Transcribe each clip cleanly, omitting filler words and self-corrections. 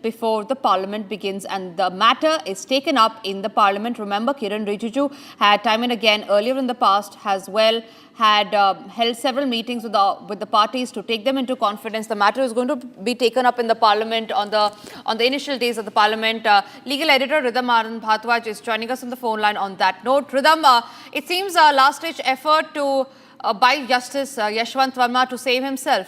before the parliament begins, and the matter is taken up in the parliament. Remember, Kiran Rijiju had time and again earlier in the past as well had held several meetings with the parties to take them into confidence. The matter is going to be taken up in the parliament on the initial days of the parliament. Legal editor Ridham Bhattwaj is joining us on the phone line on that note. Ridham, it seems a last-ditch effort to by Justice Yashwant Verma to save himself.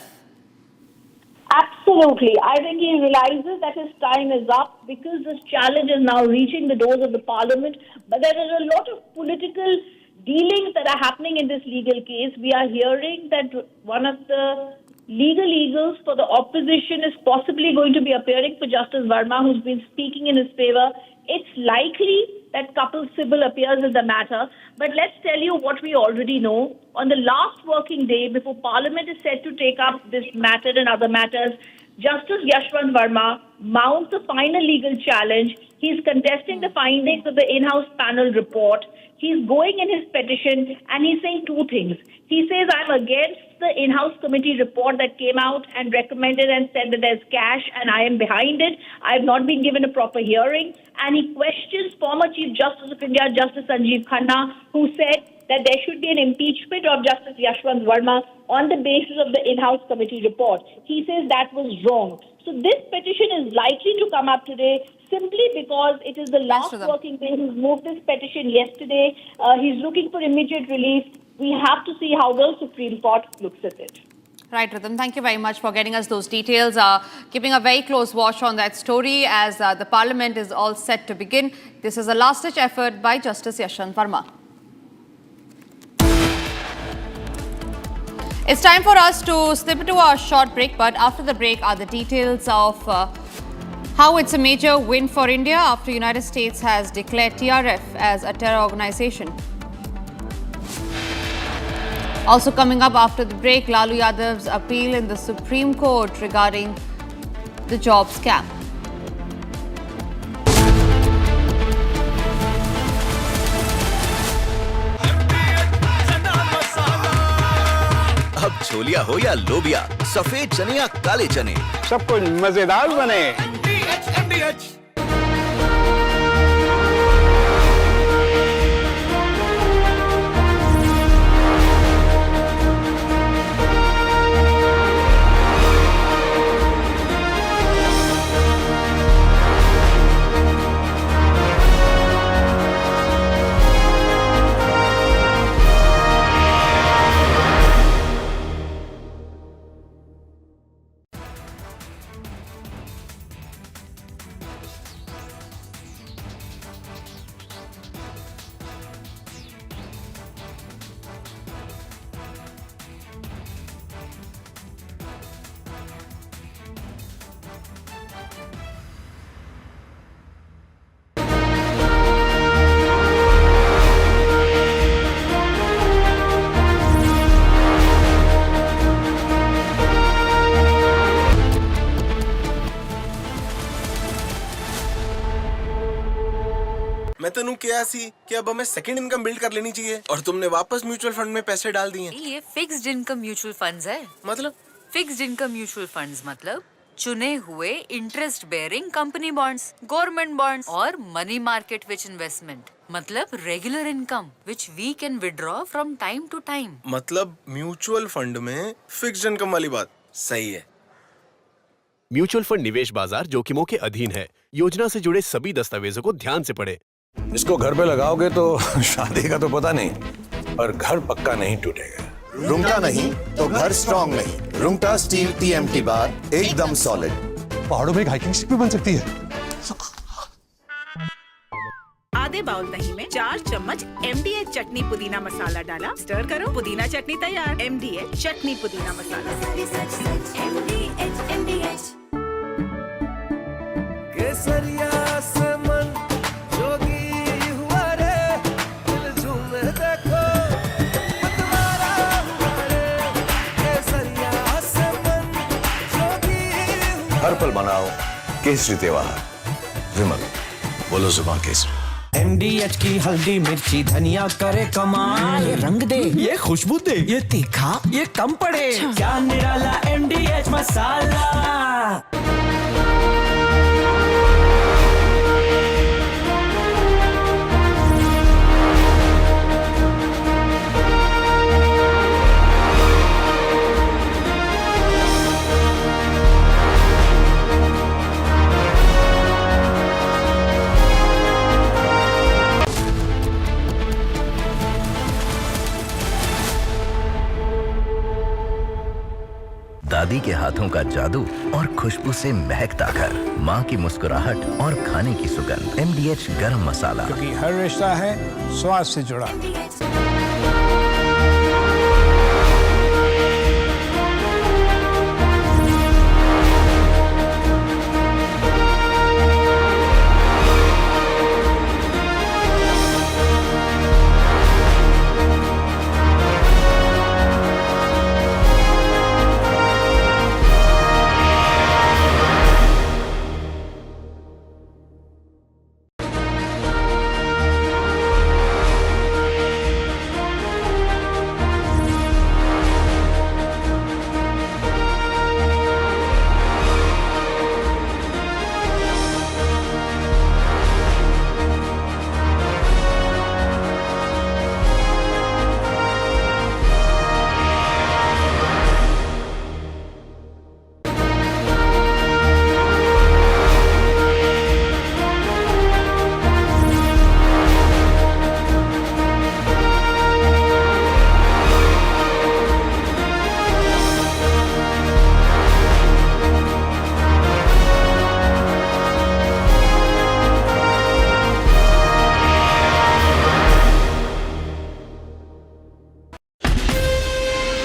Absolutely. I think he realizes that his time is up because this challenge is now reaching the doors of the parliament. But there is a lot of political dealings that are happening in this legal case. We are hearing that one of the legal eagles for the opposition is possibly going to be appearing for Justice Verma, who's been speaking in his favor. It's likely that Kapil Sibal appears in the matter. But let's tell you what we already know. On the last working day before Parliament is set to take up this matter and other matters, Justice Yashwant Verma mounts a final legal challenge. He's contesting the findings of the in-house panel report. He's going in his petition and he's saying two things. He says, I'm against the in-house committee report that came out and recommended and said that there's cash and I am behind it. I have not been given a proper hearing. And he questions former Chief Justice of India, Justice Sanjeev Khanna, who said that there should be an impeachment of Justice Yashwant Verma on the basis of the in-house committee report. He says that was wrong. So this petition is likely to come up today simply because it is the last working day. He's moved this petition yesterday. He's looking for immediate relief. We have to see how the Supreme Court looks at it. Right, Ridham. Thank you very much for getting us those details. Keeping a very close watch on that story as the Parliament is all set to begin. This is a last-ditch effort by Justice Yashwant Verma. It's time for us to slip into a short break, but after the break are the details of how it's a major win for India after the United States has declared TRF as a terror organization. Also coming up after the break, Lalu Yadavs' appeal in the Supreme Court regarding the job scam. अब छोलिया हो या लोबिया, सफेद चने या काले चने, सब कुछ मजेदार बने। मैं तेनू किया सी कि अब हमें सेकंड इनकम बिल्ड कर लेनी चाहिए और तुमने वापस म्यूचुअल फंड में पैसे डाल दिए। ये फिक्स्ड इनकम म्यूचुअल फंड्स है। मतलब फिक्स्ड इनकम म्यूचुअल फंड्स मतलब चुने हुए interest bearing company bonds, government bonds और मनी मार्केट विच इन्वेस्टमेंट मतलब regular income which we can withdraw from time to time. मतलब म्यूचुअल फंड में फिक्स्ड इनकम वाली बात सही है। म्यूचुअल फंड निवेश बाजार जोखिमों के अधीन है। योजना से जुड़े सभी दस्तावेजों को ध्यान से पढ़ें। इसको घर पे लगाओगे तो शादी का तो पता नहीं, पर घर पक्का नहीं टूटेगा। रुंगटा नहीं तो घर स्ट्रॉन्ग नहीं। रुंगटा स्टील TMT बार एकदम सॉलिड। पहाड़ों में एक हाइकिंग स्टिक भी बन सकती है। आधे बाउल दही में 4 चम्मच MDH चटनी पुदीना मसाला डाला, स्टर करो, पुदीना चटनी तैयार। MDH चटनी पुदीना मसाला। केसरिया से मन जोगी हुआ रे, दिल झूमे देखो मतवारा हुआ रे। केसरिया से मन जोगी हुआ। हर पल मनाओ केसरी त्योहार। विमल बोलो जुबान केसरी। MDH की हल्दी मिर्ची धनिया करे कमाल। ये रंग दे, ये खुशबू दे, ये तीखा, ये कम पड़े। क्या निराला MDH मसाला। दादी के हाथों का जादू और खुशबू से महकता घर, माँ की मुस्कुराहट और खाने की सुगंध। MDH गरम मसाला, क्योंकि हर रिश्ता है स्वाद से जुड़ा।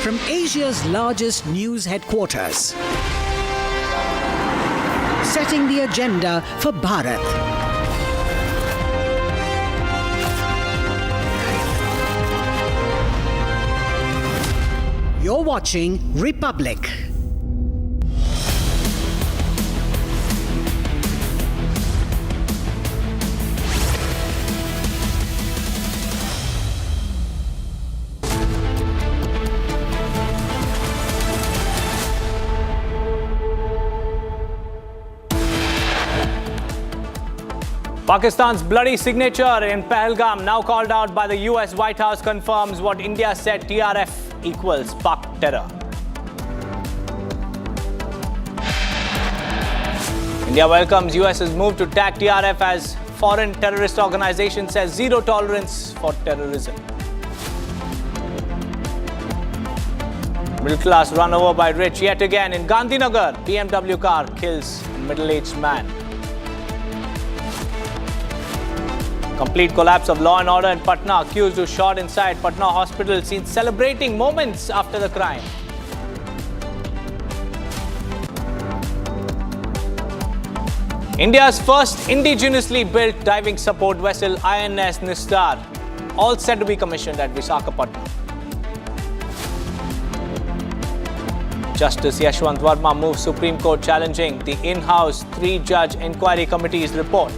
From Asia's largest news headquarters, setting the agenda for Bharat. You're watching Republic. Pakistan's bloody signature in Pahalgam, now called out by the US White House, confirms what India said TRF equals Pak terror. India welcomes US's move to tag TRF as foreign terrorist organization, says zero tolerance for terrorism. Middle class run over by rich yet again in Gandhinagar. BMW car kills a middle-aged man. Complete collapse of law and order in Patna. Accused who shot inside Patna hospital seen celebrating moments after the crime. India's first indigenously built diving support vessel INS Nistar, all set to be commissioned at Visakhapatnam. Justice Yashwant Verma moves Supreme Court challenging the in-house 3-judge inquiry committee's report.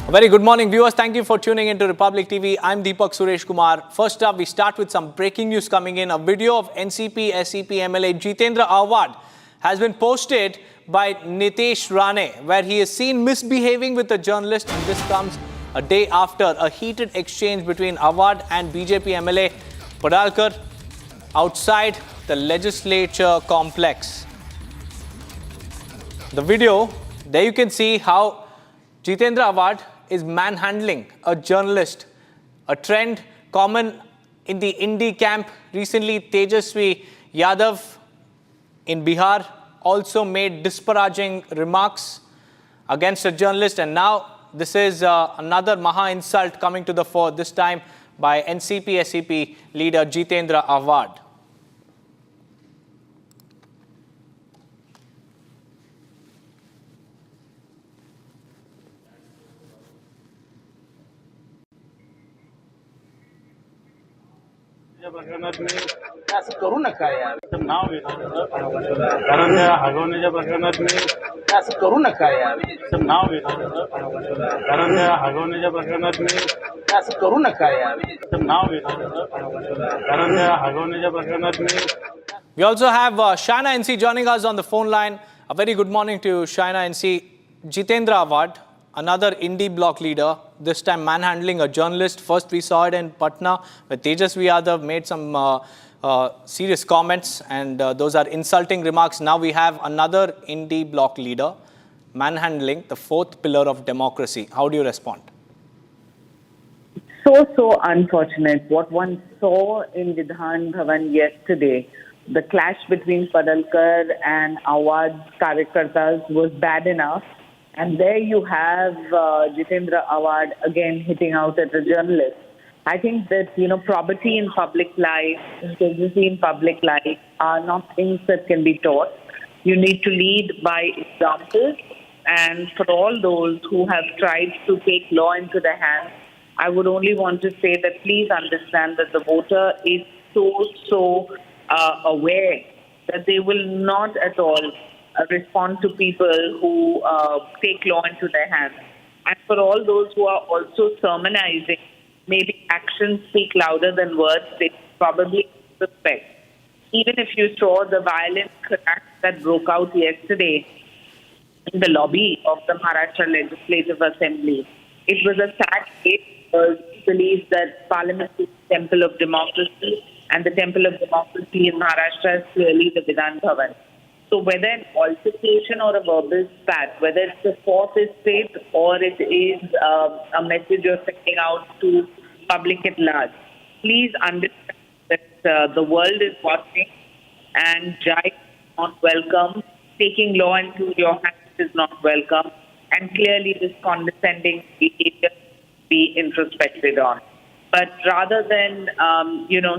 A very good morning, viewers. Thank you for tuning into Republic TV. I'm Deepak Suresh Kumar. First up, we start with some breaking news coming in. A video of NCP MLA Jitendra Awad has been posted by Nitesh Rane, where he is seen misbehaving with a journalist, and this comes a day after a heated exchange between Awad and BJP MLA Padalkar outside the legislature complex. The video, there you can see how Jitendra Awad is manhandling a journalist, a trend common in the indie camp. Recently, Tejasvi Yadav in Bihar also made disparaging remarks against a journalist, and now this is another maha insult coming to the fore, this time by NCP leader Jitendra Awad. असं करू नका यार नाव घेतो कारण त्या हगवण्याच्या प्रकरणात मी असं करू नका यार नाव घेतो कारण त्या हगवण्याच्या प्रकरणात मी असं करू नका यार नाव घेतो कारण त्या हगवण्याच्या प्रकरणात मी. We also have Shaina NC joining us on the phone line. A very good morning to Shaina NC. Jitendra Awad, another indie bloc leader, this time manhandling a journalist. First we saw it in Patna, where Tejasvi Yadav made some serious comments, and those are insulting remarks. Now we have another indie bloc leader manhandling, the fourth pillar of democracy. How do you respond? So unfortunate. What one saw in Vidhan Bhavan yesterday, the clash between Padalkar and Awad's Karyakartas was bad enough. And there you have Jitendra Awad again hitting out at a journalist. I think that, probity in public life, integrity in public life are not things that can be taught. You need to lead by example. And for all those who have tried to take law into their hands, I would only want to say that please understand that the voter is so aware that they will not at all respond to people who take law into their hands. And for all those who are also sermonizing, maybe actions speak louder than words, they probably suspect. Even if you saw the violent crash that broke out yesterday in the lobby of the Maharashtra Legislative Assembly, it was a sad case because we believe that Parliament is the temple of democracy, and the temple of democracy in Maharashtra is clearly the Vidhan Bhavan. So whether an altercation or a verbal spat, whether it's a fourth estate or it is a message you're sending out to public at large, please understand that the world is watching and jive is not welcome. Taking law into your hands is not welcome. And clearly this condescending behavior be introspected on. But rather than,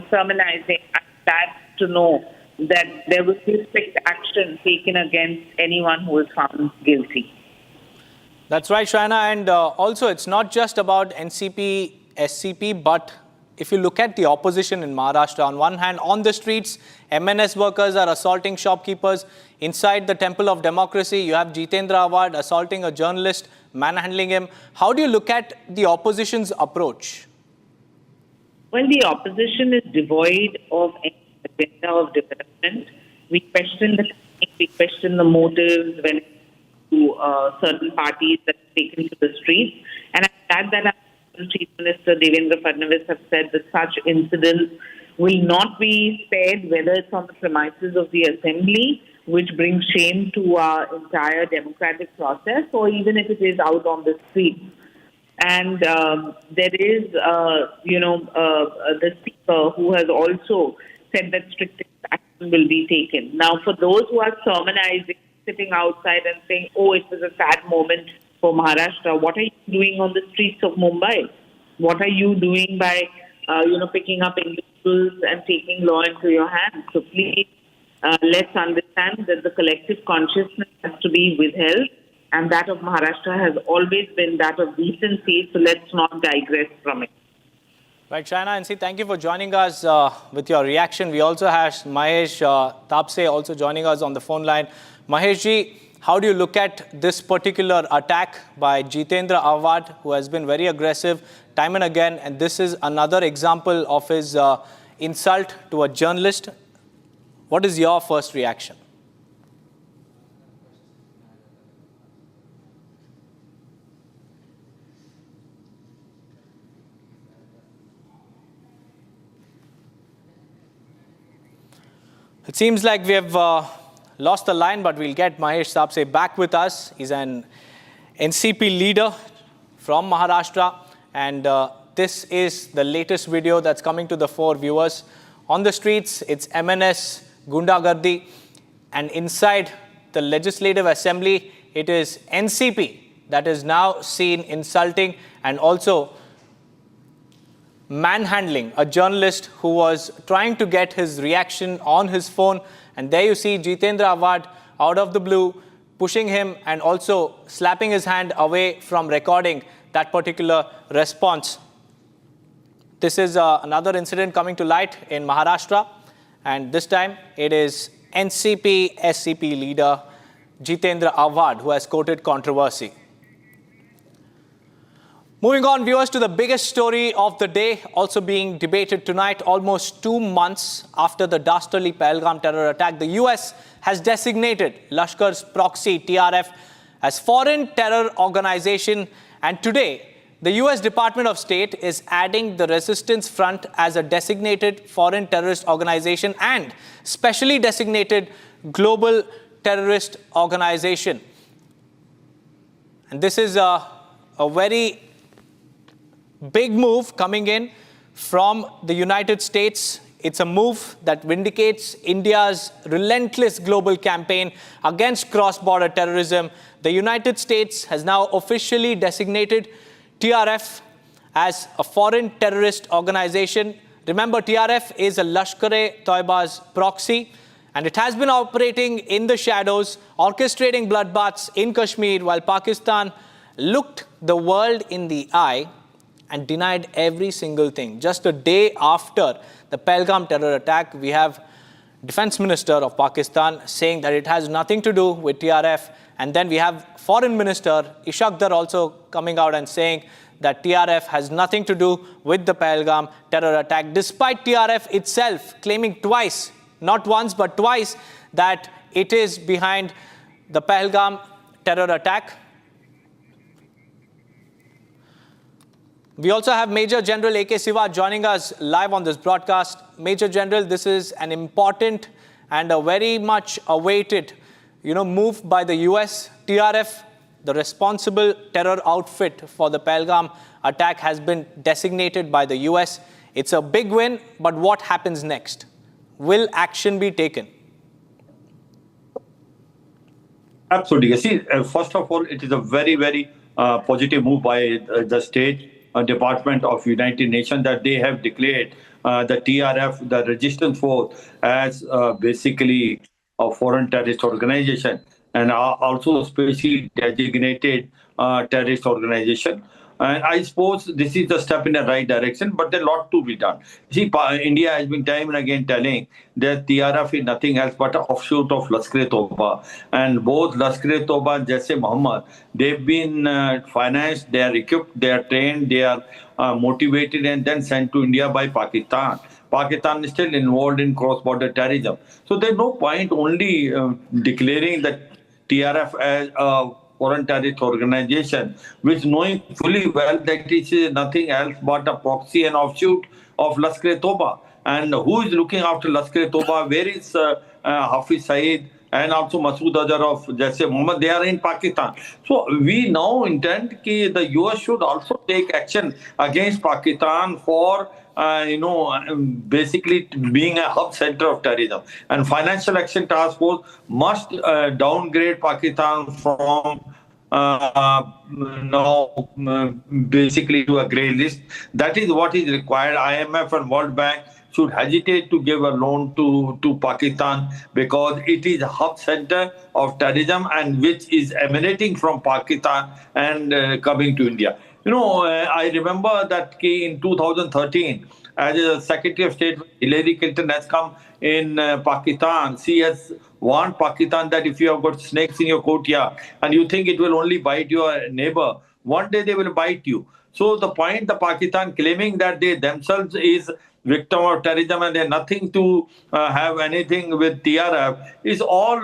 sermonizing, I'm glad to know that there will be strict action taken against anyone who is found guilty. That's right, Shaina. And also, it's not just about NCP, SCP, but if you look at the opposition in Maharashtra, on one hand, on the streets, MNS workers are assaulting shopkeepers. Inside the Temple of Democracy, you have Jitendra Awad assaulting a journalist, manhandling him. How do you look at the opposition's approach? Well, the opposition is devoid of any agenda of development. We question the technique, we question the motives when it comes to certain parties that are taken to the streets. And I'm glad that our Chief Minister Devendra Fadnavis have said that such incidents will not be spared, whether it's on the premises of the Assembly, which brings shame to our entire democratic process, or even if it is out on the streets. And there is, the Speaker who has also said that strict action will be taken. Now, for those who are sermonizing, sitting outside and saying, oh, it was a sad moment for Maharashtra, what are you doing on the streets of Mumbai? What are you doing by, picking up individuals and taking law into your hands? So please, let's understand that the collective consciousness has to be withheld, and that of Maharashtra has always been that of decency, so let's not digress from it. Right, Shaina and thank you for joining us with your reaction. We also have Mahesh Tapse also joining us on the phone line. Mahesh ji, how do you look at this particular attack by Jitendra Awad, who has been very aggressive time and again, and this is another example of his insult to a journalist? What is your first reaction? It seems like we have lost the line, but we'll get Mahesh Tapse back with us. He's an NCP leader from Maharashtra, and this is the latest video that's coming to the fore, viewers. On the streets, it's MNS Gundagardi, and inside the Legislative Assembly, it is NCP that is now seen insulting and also manhandling a journalist who was trying to get his reaction on his phone. And there you see Jitendra Awad out of the blue pushing him and also slapping his hand away from recording that particular response. This is another incident coming to light in Maharashtra, and this time it is NCP SCP leader Jitendra Awad who has quoted controversy. Moving on, viewers, to the biggest story of the day, also being debated tonight, almost 2 months after the dastardly Pahalgam terror attack. The US has designated Lashkar's proxy, TRF, as foreign terror organization. And today, the US Department of State is adding the Resistance Front as a designated foreign terrorist organization and specially designated global terrorist organization. And this is a very big move coming in from the United States. It's a move that vindicates India's relentless global campaign against cross-border terrorism. The United States has now officially designated TRF as a foreign terrorist organization. Remember, TRF is a Lashkar-e-Toiba's proxy, and it has been operating in the shadows, orchestrating bloodbaths in Kashmir, while Pakistan looked the world in the eye and denied every single thing. Just a day after the Pahalgam terror attack, we have Defense Minister of Pakistan saying that it has nothing to do with TRF. And then we have Foreign Minister Ishaq Dar also coming out and saying that TRF has nothing to do with the Pahalgam terror attack, despite TRF itself claiming twice, not once but twice, that it is behind the Pahalgam terror attack. We also have Major General A.K. Siva joining us live on this broadcast. Major General, this is an important and a very much awaited, move by the US. TRF, the responsible terror outfit for the Pahalgam attack, has been designated by the US. It's a big win, but what happens next? Will action be taken? Absolutely. See, first of all, it is a very, very positive move by the State Department of United Nations that they have declared the TRF, the resistance force, as basically a foreign terrorist organization, and also specially designated terrorist organization. And I suppose this is a step in the right direction, but there's a lot to be done. See, India has been time and again telling that TRF is nothing else but an offshoot of Lashkar-e-Toiba. And both Lashkar-e-Toiba and Jaise Mohammed, they've been financed, they are equipped, they are trained, they are motivated and then sent to India by Pakistan. Pakistan is still involved in cross-border terrorism. So there's no point only declaring that TRF as a foreign terrorist organization, which knowing fully well that it is nothing else but a proxy and offshoot of Lashkar-e-Toiba. And who is looking after Lashkar-e-Toiba? Where is Hafiz Saeed and also Masood Azhar of Jaise Mohammed? They are in Pakistan. So we now intend that the US should also take action against Pakistan for basically being a hub center of terrorism. And Financial Action Task Force must downgrade Pakistan from basically to a grey list. That is what is required. IMF and World Bank should hesitate to give a loan to Pakistan because it is a hub center of terrorism and which is emanating from Pakistan and coming to India. I remember that in 2013, as a Secretary of State, Hillary Clinton has come in Pakistan. She has warned Pakistan that if you have got snakes in your courtyard and you think it will only bite your neighbor, one day they will bite you. So the point, the Pakistan claiming that they themselves is victim of terrorism and they have nothing to have anything with TRF is all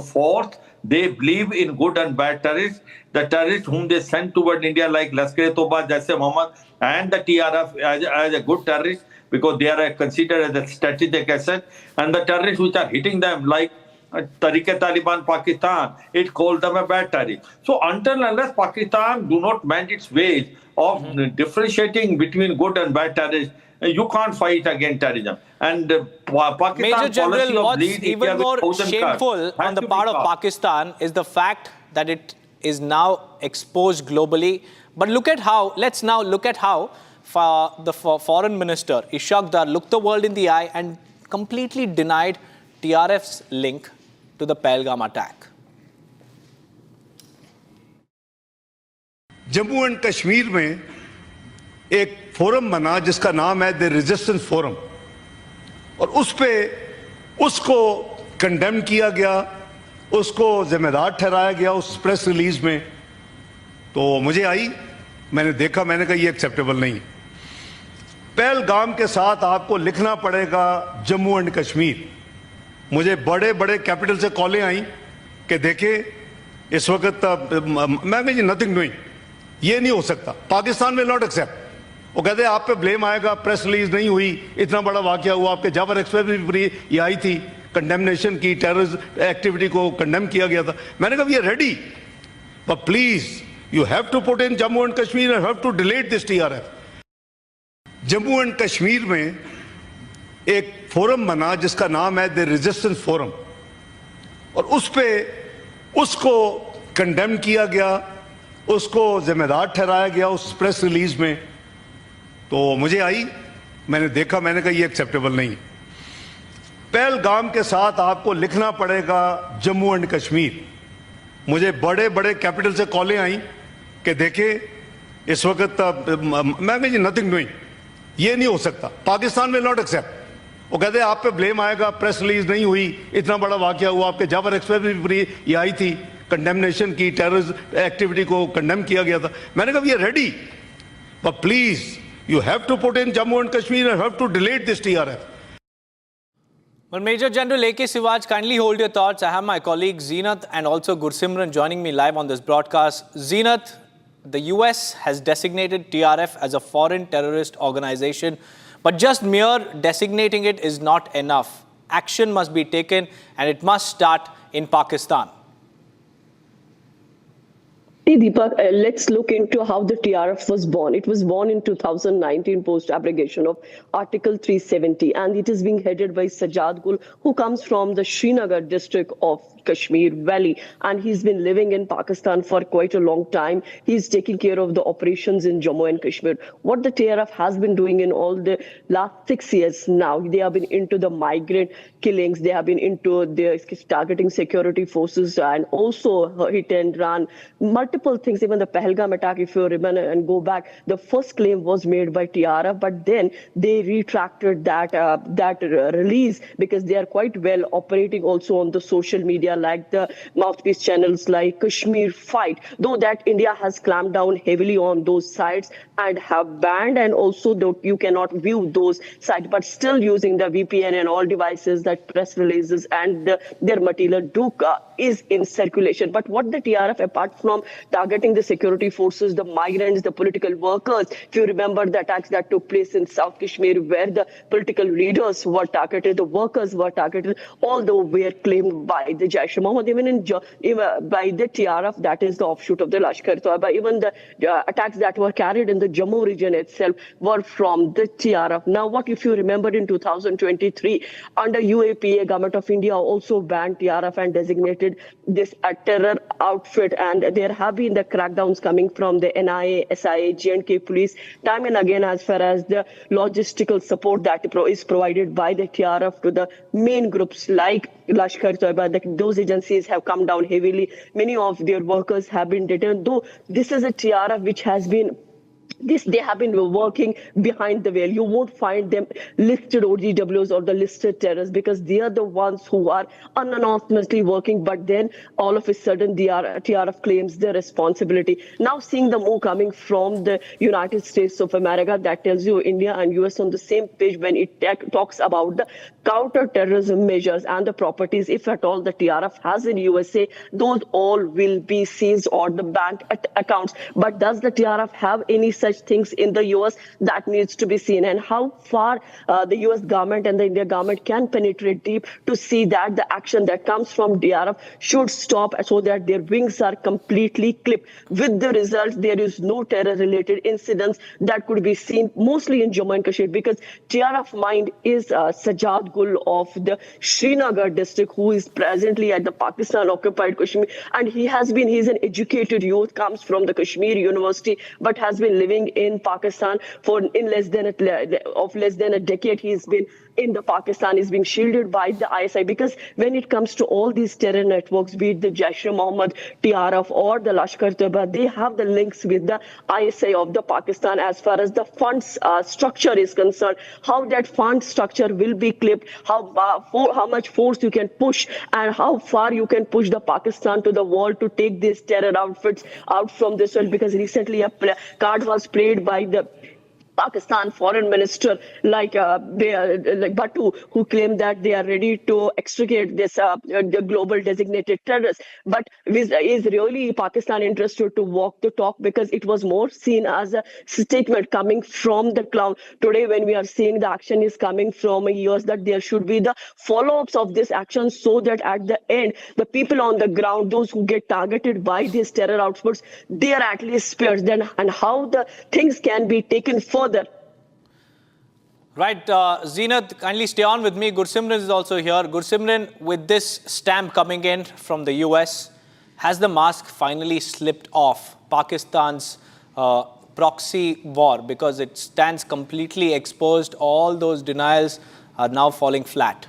false. They believe in good and bad terrorists. The terrorists whom they send toward India like Lashkar-e-Toiba, Jaise Mohammed and the TRF as a good terrorist because they are considered as a strategic asset, and the terrorists which are hitting them like Tariq-e-Taliban Pakistan, it called them a bad terrorist. So until unless Pakistan do not mend its ways of differentiating between good and bad terrorists, you can't fight against terrorism. And Pakistan Major General, policy of what's bleed even India more with shameful on the part of Pakistan is the fact that it is now exposed globally. But let's now look at how the Foreign Minister Ishaq Dar looked the world in the eye and completely denied TRF's link to the Pahalgam attack. Jammu and Kashmir में एक forum बना जिसका नाम है the resistance forum, और उस पे उसको कंडेम किया गया, उसको जिम्मेदार ठहराया गया उस प्रेस रिलीज में। तो मुझे आई, मैंने देखा, मैंने कहा ये एक्सेप्टेबल नहीं। पहलगाम के साथ आपको लिखना पड़ेगा जम्मू एंड कश्मीर। मुझे बड़े बड़े कैपिटल से कॉलें आई कि देखें इस वक्त मैं नथिंग डूइंग, ये नहीं हो सकता, पाकिस्तान विल नॉट एक्सेप्ट। वो कहते हैं आप पे ब्लेम आएगा, प्रेस रिलीज नहीं हुई, इतना बड़ा वाकया हुआ, आपके जावर एक्सप्रेस भी ये आई थी, कंडेमनेशन की, टेररिस्ट एक्टिविटी को कंडेम किया गया था। मैंने कहा ये ready, but please you have to put in Jammu and Kashmir and have to delete this TRF. Jammu and Kashmir में एक फोरम बना जिसका नाम है द रेजिस्टेंस फोरम, और उसको कंडेम किया गया, उसको जिम्मेदार ठहराया गया उस प्रेस रिलीज में। तो मुझे मैंने देखा, मैंने कहा ये एक्सेप्टेबल नहीं। पहलगाम के साथ आपको लिखना पड़ेगा जम्मू एंड कश्मीर। मुझे बड़े बड़े कैपिटल से कॉलें आई कि देखें इस वक्त मैं कहा नथिंग डूइंग, ये नहीं हो सकता, पाकिस्तान विल नॉट एक्सेप्ट। वो कहते हैं आप पे ब्लेम आएगा, प्रेस रिलीज नहीं हुई, इतना बड़ा वाकया हुआ, आपके जाबर एक्सप्रेस भी फ्री ये आई थी, कंडेमनेशन की, टेररिस्ट एक्टिविटी को कंडेम किया गया था। मैंने कहा ये ready, but please you have to put in Jammu and Kashmir and have to delete this TRF. Well, Major General A.K. Siwaj, kindly hold your thoughts. I have my colleague Zeenat and also Gursimran joining me live on this broadcast. Zeenat, the US has designated TRF as a foreign terrorist organization, but just mere designating it is not enough. Action must be taken and it must start in Pakistan. Deepak, let's look into how the TRF was born. It was born in 2019 post-abrogation of Article 370, and it is being headed by Sajjad Gul, who comes from the Srinagar district of Kashmir Valley, and he's been living in Pakistan for quite a long time. He's taking care of the operations in Jammu and Kashmir. What the TRF has been doing in all the last 6 years now, they have been into the migrant killings, they have been into the targeting security forces, and also hit and run, multiple things. Even the Pahalgam attack, if you remember and go back, the first claim was made by TRF, but then they retracted that release because they are quite well operating also on the social media, like the mouthpiece channels like Kashmir Fight, though that India has clamped down heavily on those sites and have banned, and also you cannot view those sites, but still using the VPN and all devices, that press releases and their material is in circulation. But what the TRF, apart from targeting the security forces, the migrants, the political workers, if you remember the attacks that took place in South Kashmir where the political leaders were targeted, the workers were targeted, although were claimed by the Jaish-e-Mohammed, even by the TRF, that is the offshoot of the Lashkar. Even the attacks that were carried in the Jammu region itself were from the TRF. Now, what if you remember in 2023, under UAPA, Government of India also banned TRF and designated this a terror outfit, and there have been the crackdowns coming from the NIA, SIA, J&K police time and again as far as the logistical support that is provided by the TRF to the main groups like Lashkar. Those agencies have come down heavily. Many of their workers have been detained, though this is a TRF which has been they have been working behind the veil. You won't find them listed OGWs or the listed terrorists because they are the ones who are unanonymously working, but then all of a sudden the TRF claims their responsibility. Now seeing the move coming from the United States of America, that tells you India and US on the same page when it talks about the counter-terrorism measures and the properties, if at all the TRF has in USA, those all will be seized or the bank accounts. But does the TRF have any such things in the US? That needs to be seen, and how far the US government and the India government can penetrate deep to see that the action that comes from TRF should stop so that their wings are completely clipped. With the result, there is no terror-related incidents that could be seen mostly in Jammu and Kashmir because TRF mind is Sajjad Gul of the Srinagar district, who is presently at the Pakistan-occupied Kashmir, and he's an educated youth, comes from the Kashmir University, but has been living in Pakistan for less than a decade. He's been in the Pakistan, is being shielded by the ISI because when it comes to all these terror networks, be it the Jaish-e-Mohammed, TRF or the Lashkar, they have the links with the ISI of the Pakistan as far as the funds structure is concerned. How that fund structure will be clipped, how much force you can push and how far you can push the Pakistan to the wall to take these terror outfits out from this world, because recently a card was played by the Pakistan foreign minister like Bhattu, who claimed that they are ready to extricate this the global designated terrorist. But is really Pakistan interested to walk the talk, because it was more seen as a statement coming from the clown. Today, when we are seeing the action is coming from US, that there should be the follow-ups of this action, so that at the end, the people on the ground, those who get targeted by these terror outputs, they are at least spared. Then, and how the things can be taken further. Right, Zeenat, kindly stay on with me. Gursimran is also here. Gursimran, with this stamp coming in from the US, has the mask finally slipped off Pakistan's proxy war, because it stands completely exposed? All those denials are now falling flat.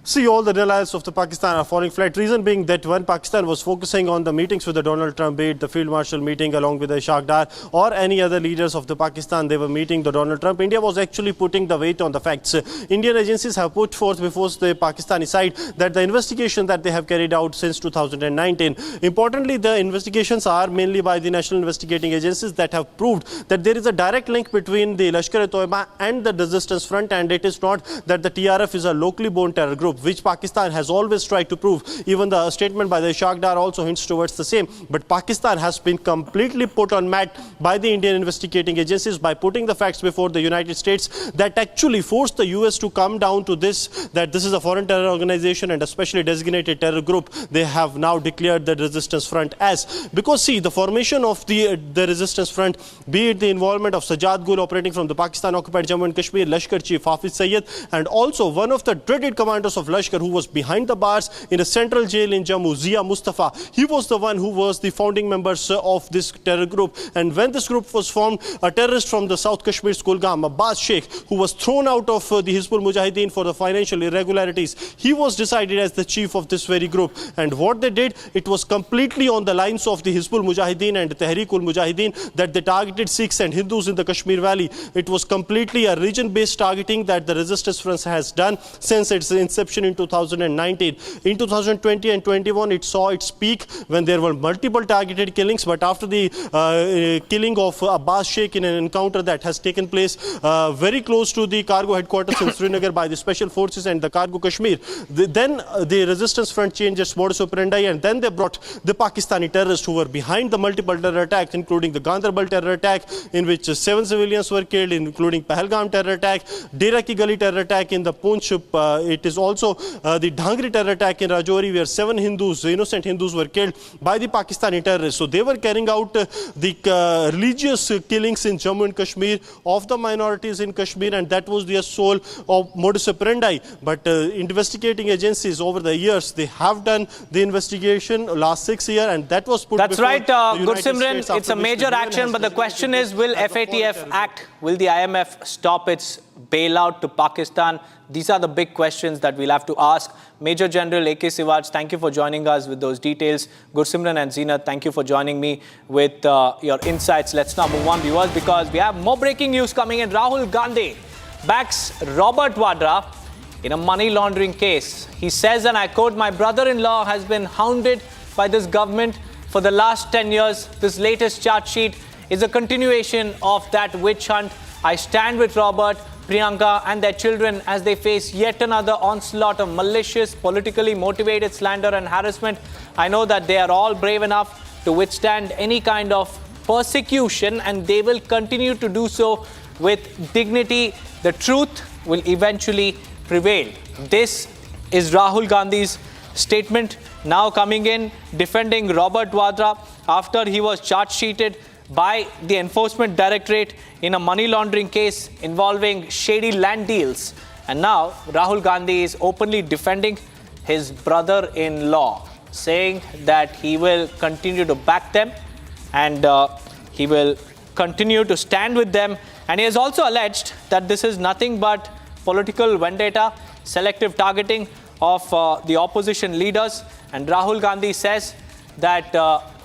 See, all the denials of the Pakistan are falling flat. Reason being that when Pakistan was focusing on the meetings with the Donald Trump, be it the Field Marshal meeting along with the Shah or any other leaders of the Pakistan, they were meeting the Donald Trump. India was actually putting the weight on the facts. Indian agencies have put forth before the Pakistani side that the investigation that they have carried out since 2019. Importantly, the investigations are mainly by the national investigating agencies that have proved that there is a direct link between the Lashkar-e-Toiba and the resistance front, and it is not that the TRF is a locally born terror group, which Pakistan has always tried to prove. Even the statement by the Shah also hints towards the same. But Pakistan has been completely put on mat by the Indian investigating agencies by putting the facts before the United States that actually forced the US to come down to this, that this is a foreign terror organization and a specially designated terror group. They have now declared the resistance front as. Because see, the formation of the resistance front, be it the involvement of Sajjad Gul operating from the Pakistan-occupied Jammu and Kashmir, Lashkar Chief Hafiz Sayyid, and also one of the dreaded commanders of Lashkar, who was behind the bars in a central jail in Jammu, Zia Mustafa. He was the one who was the founding members of this terror group. And when this group was formed, a terrorist from the South Kashmir Kulgam, Abbas Sheikh, who was thrown out of the Hizbul Mujahideen for the financial irregularities, he was decided as the chief of this very group. And what they did, it was completely on the lines of the Hizbul Mujahideen and Tehreek-ul Mujahideen, that they targeted Sikhs and Hindus in the Kashmir Valley. It was completely a region-based targeting that the resistance front has done since its inception in 2019. In 2020 and 21, it saw its peak when there were multiple targeted killings. But after the killing of Abbas Sheikh in an encounter that has taken place very close to the cargo headquarters in Srinagar by the special forces and the Cargo Kashmir, then the resistance front changed its modus operandi, and then they brought the Pakistani terrorists who were behind the multiple terror attacks, including the Ganderbal terror attack, in which 7 civilians were killed, including Pahalgam terror attack, Dera Ki Gali terror attack in the Poonch. It is also the Dhangri terror attack in Rajouri, where 7 Hindus, innocent Hindus, were killed by the Pakistani terrorists. So they were carrying out the religious killings in Jammu and Kashmir of the minorities in Kashmir, and that was their sole modus operandi. But investigating agencies over the years, they have done the investigation last 6 years, and that was put That's before right, Gursimran. It's a major action, but the question is, will FATF act? Will the IMF stop its bailout to Pakistan? These are the big questions that we'll have to ask. Major General A.K. Siwaj, thank you for joining us with those details. Gursimran and Zeenat, thank you for joining me with your insights. Let's now move on, viewers, because we have more breaking news coming in. Rahul Gandhi backs Robert Vadra in a money laundering case. He says, and I quote, "My brother-in-law has been hounded by this government for the last 10 years. This latest charge sheet is a continuation of that witch hunt. I stand with Robert, Priyanka and their children as they face yet another onslaught of malicious, politically motivated slander and harassment. I know that they are all brave enough to withstand any kind of persecution, and they will continue to do so with dignity. The truth will eventually prevail." This is Rahul Gandhi's statement now coming in, defending Robert Vadra after he was charge sheeted by the Enforcement Directorate in a money laundering case involving shady land deals. And now Rahul Gandhi is openly defending his brother-in-law, saying that he will continue to back them and he will continue to stand with them. And he has also alleged that this is nothing but political vendetta, selective targeting of the opposition leaders. And Rahul Gandhi says that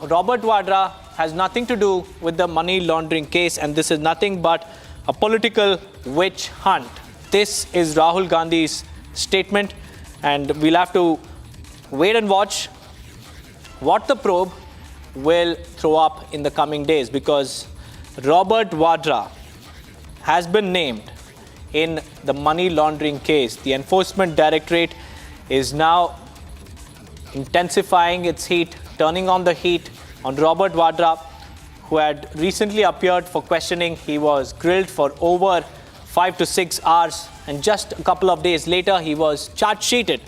Robert Vadra has nothing to do with the money laundering case, and this is nothing but a political witch hunt. This is Rahul Gandhi's statement, and we'll have to wait and watch what the probe will throw up in the coming days, because Robert Vadra has been named in the money laundering case. The Enforcement Directorate is now intensifying its heat, turning on the heat on Robert Vadra, who had recently appeared for questioning. He was grilled for over 5 to 6 hours, and just a couple of days later, he was charge sheeted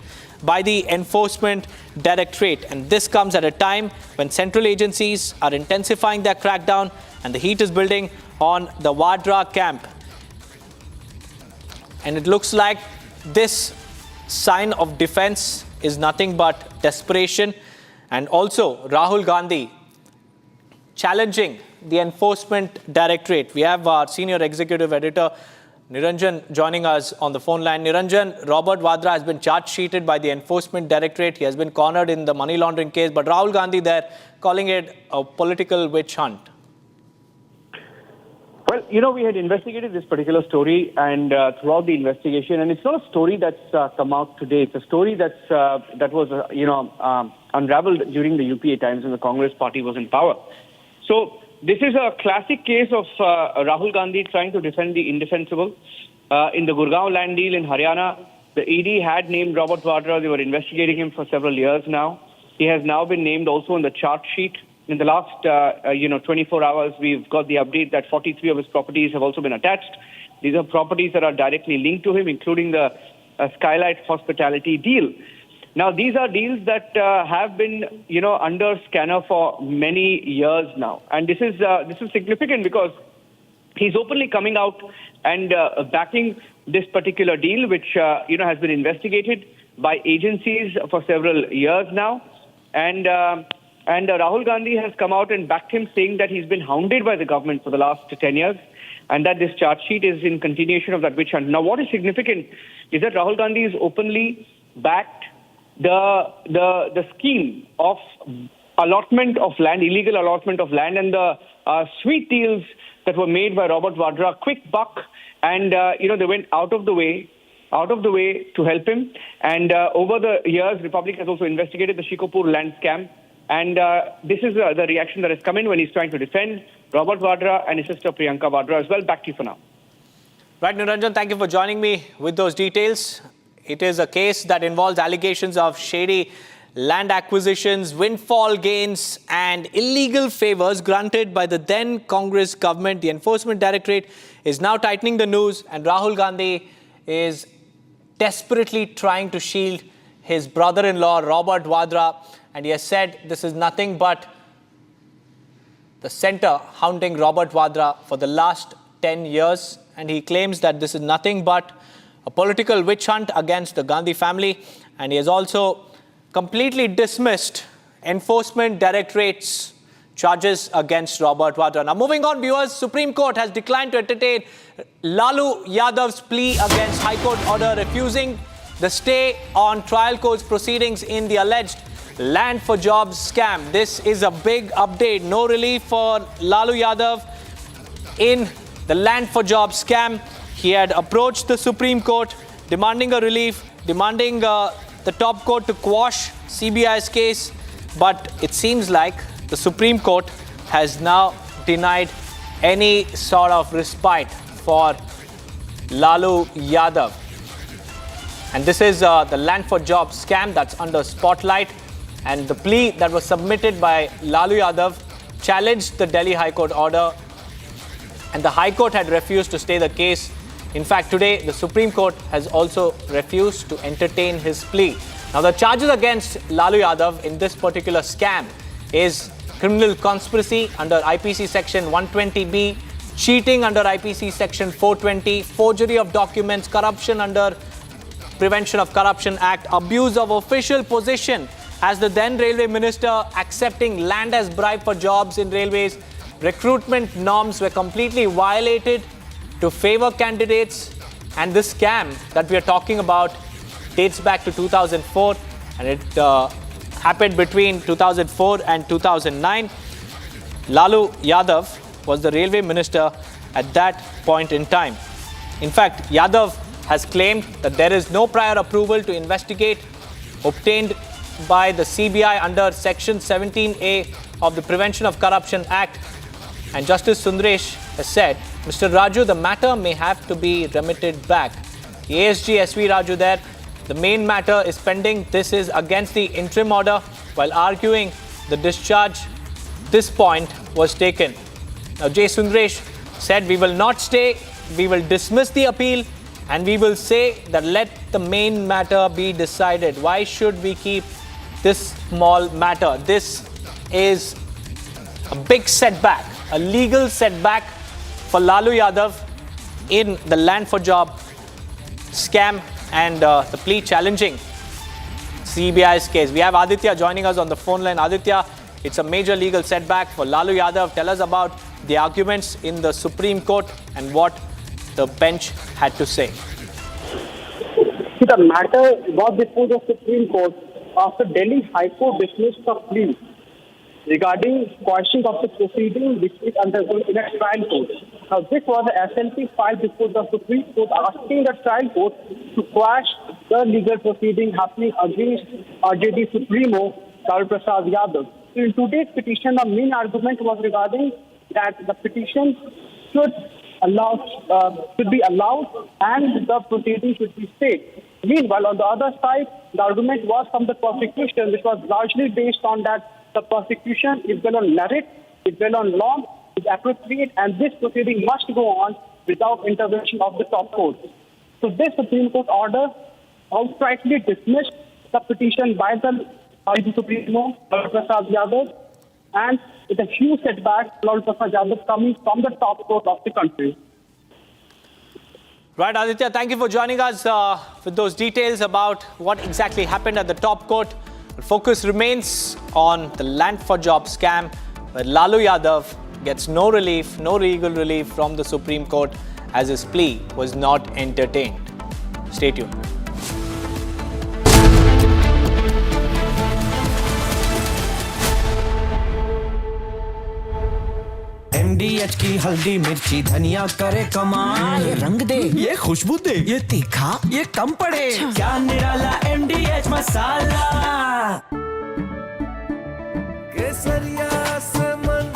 by the Enforcement Directorate. And this comes at a time when central agencies are intensifying their crackdown and the heat is building on the Vadra camp. And it looks like this sign of defense is nothing but desperation. And also Rahul Gandhi challenging the Enforcement Directorate. We have our senior executive editor Niranjan joining us on the phone line. Niranjan, Robert Vadra has been charge sheeted by the Enforcement Directorate. He has been cornered in the money laundering case, but Rahul Gandhi there calling it a political witch hunt. Well, we had investigated this particular story, and throughout the investigation, and it's not a story that's come out today. It's a story that was unraveled during the UPA times when the Congress party was in power. So this is a classic case of Rahul Gandhi trying to defend the indefensible. In the Gurgaon land deal in Haryana, the ED had named Robert Vadra. They were investigating him for several years now. He has now been named also in the charge sheet. In the last 24 hours, we've got the update that 43 of his properties have also been attached. These are properties that are directly linked to him, including the Skylight Hospitality deal. Now, these are deals that have been, under scanner for many years now. And this is significant because he's openly coming out and backing this particular deal, which, has been investigated by agencies for several years now. And Rahul Gandhi has come out and backed him, saying that he's been hounded by the government for the last 10 years and that this charge sheet is in continuation of that witch hunt. Now, what is significant is that Rahul Gandhi is openly backed the scheme of allotment of land, illegal allotment of land, and the sweet deals that were made by Robert Vadra, quick buck, and they went out of the way to help him. And over the years, Republic has also investigated the Shikopur land scam, and this is the reaction that has come in when he's trying to defend Robert Vadra and his sister Priyanka Vadra as well. Back to you for now. Right, Niranjan, thank you for joining me with those details. It is a case that involves allegations of shady land acquisitions, windfall gains, and illegal favors granted by the then Congress government. The Enforcement Directorate is now tightening the noose, and Rahul Gandhi is desperately trying to shield his brother-in-law, Robert Vadra, and he has said this is nothing but the centre hounding Robert Vadra for the last 10 years, and he claims that this is nothing but a political witch hunt against the Gandhi family, and he has also completely dismissed Enforcement Directorate's charges against Robert Vadra. Now, moving on, viewers, Supreme Court has declined to entertain Lalu Yadavs' plea against High Court order refusing the stay on trial court's proceedings in the alleged land for jobs scam. This is a big update. No relief for Lalu Yadav in the land for jobs scam. He had approached the Supreme Court demanding a relief, demanding the top court to quash CBI's case. But it seems like the Supreme Court has now denied any sort of respite for Lalu Yadav. And this is the land for jobs scam that's under spotlight. And the plea that was submitted by Lalu Yadav challenged the Delhi High Court order. And the High Court had refused to stay the case. In fact, today, the Supreme Court has also refused to entertain his plea. Now, the charges against Lalu Yadav in this particular scam is criminal conspiracy under IPC Section 120B, cheating under IPC Section 420, forgery of documents, corruption under Prevention of Corruption Act, abuse of official position as the then Railway Minister, accepting land as bribe for jobs in railways. Recruitment norms were completely violated to favor candidates, and this scam that we are talking about dates back to 2004, and it happened between 2004 and 2009. Lalu Yadav was the railway minister at that point in time. In fact, Yadav has claimed that there is no prior approval to investigate obtained by the CBI under Section 17A of the Prevention of Corruption Act. And Justice Sundaresh has said, Mr. Raju, the matter may have to be remitted back. The ASG SV Raju there, the main matter is pending. This is against the interim order. While arguing the discharge, this point was taken. Now, J. Sundaresh said, we will not stay, we will dismiss the appeal, and we will say that let the main matter be decided. Why should we keep this small matter? This is a big setback, a legal setback for Lalu Yadavs in the land for job scam and the plea challenging CBI's case. We have Aditya joining us on the phone line. Aditya, it's a major legal setback for Lalu Yadav. Tell us about the arguments in the Supreme Court and what the bench had to say. The matter was before the Supreme Court after Delhi High Court dismissed the plea regarding quashing of the proceeding which is undergoing in a trial court. Now, this was an SLP filed before the Supreme Court asking the trial court to quash the legal proceeding happening against RJD Supremo Lalu Yadav. In today's petition, the main argument was regarding that the petition should be allowed and the proceeding should be stayed. Meanwhile, on the other side, the argument was from the prosecution, which was largely based on that the prosecution is well on merit, is well on law, is appropriate, and this proceeding must go on without intervention of the top court. So this Supreme Court order outrightly dismissed the petition by the Supremo, Lalu Yadav, and it's a huge setback, Lalu Yadav coming from the top court of the country. Right, Aditya, thank you for joining us with those details about what exactly happened at the top court. The focus remains on the land for job scam, where Lalu Yadav gets no relief, no legal relief from the Supreme Court as his plea was not entertained. Stay tuned. MDH की हल्दी मिर्ची धनिया करे कमाल, ये रंग दे, ये खुशबू दे, ये तीखा, ये कम पड़े, क्या निराला MDH मसाला। केसरिया से मन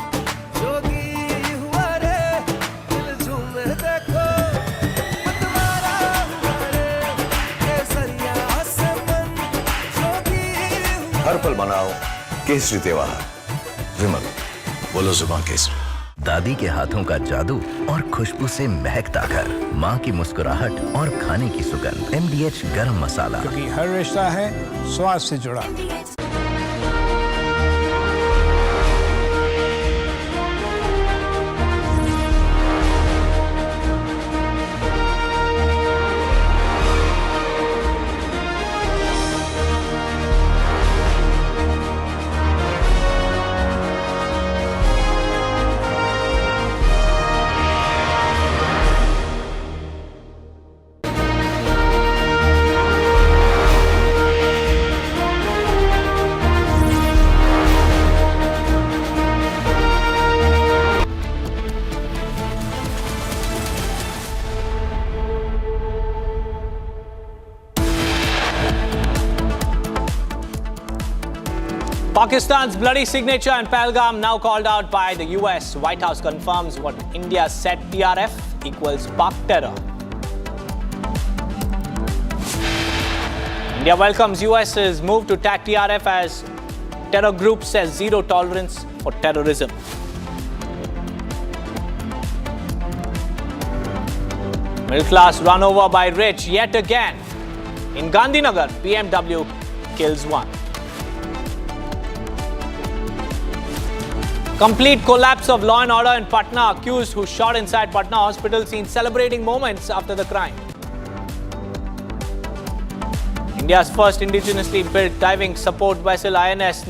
जोगी हुआ रे, दिल झूमे देखो, मतवारा हुआ रे, केसरिया से मन जोगी हुआ। हर पल मनाओ केसरी त्योहार। विमल, बोलो जुबान केसरी। दादी के हाथों का जादू और खुशबू से महकता घर, माँ की मुस्कुराहट और खाने की सुगंध। MDH गरम मसाला, क्योंकि हर रिश्ता है स्वाद से जुड़ा। Pakistan's bloody signature in Pahalgam now called out by the US. White House confirms what India said TRF equals Pak terror. India welcomes US's move to tag TRF as terror group, says zero tolerance for terrorism. Middle class run over by rich yet again. In Gandhinagar, BMW kills one. Complete collapse of law and order in Patna. Accused who shot inside Patna hospital seen celebrating moments after the crime. India's first indigenously built diving support vessel INS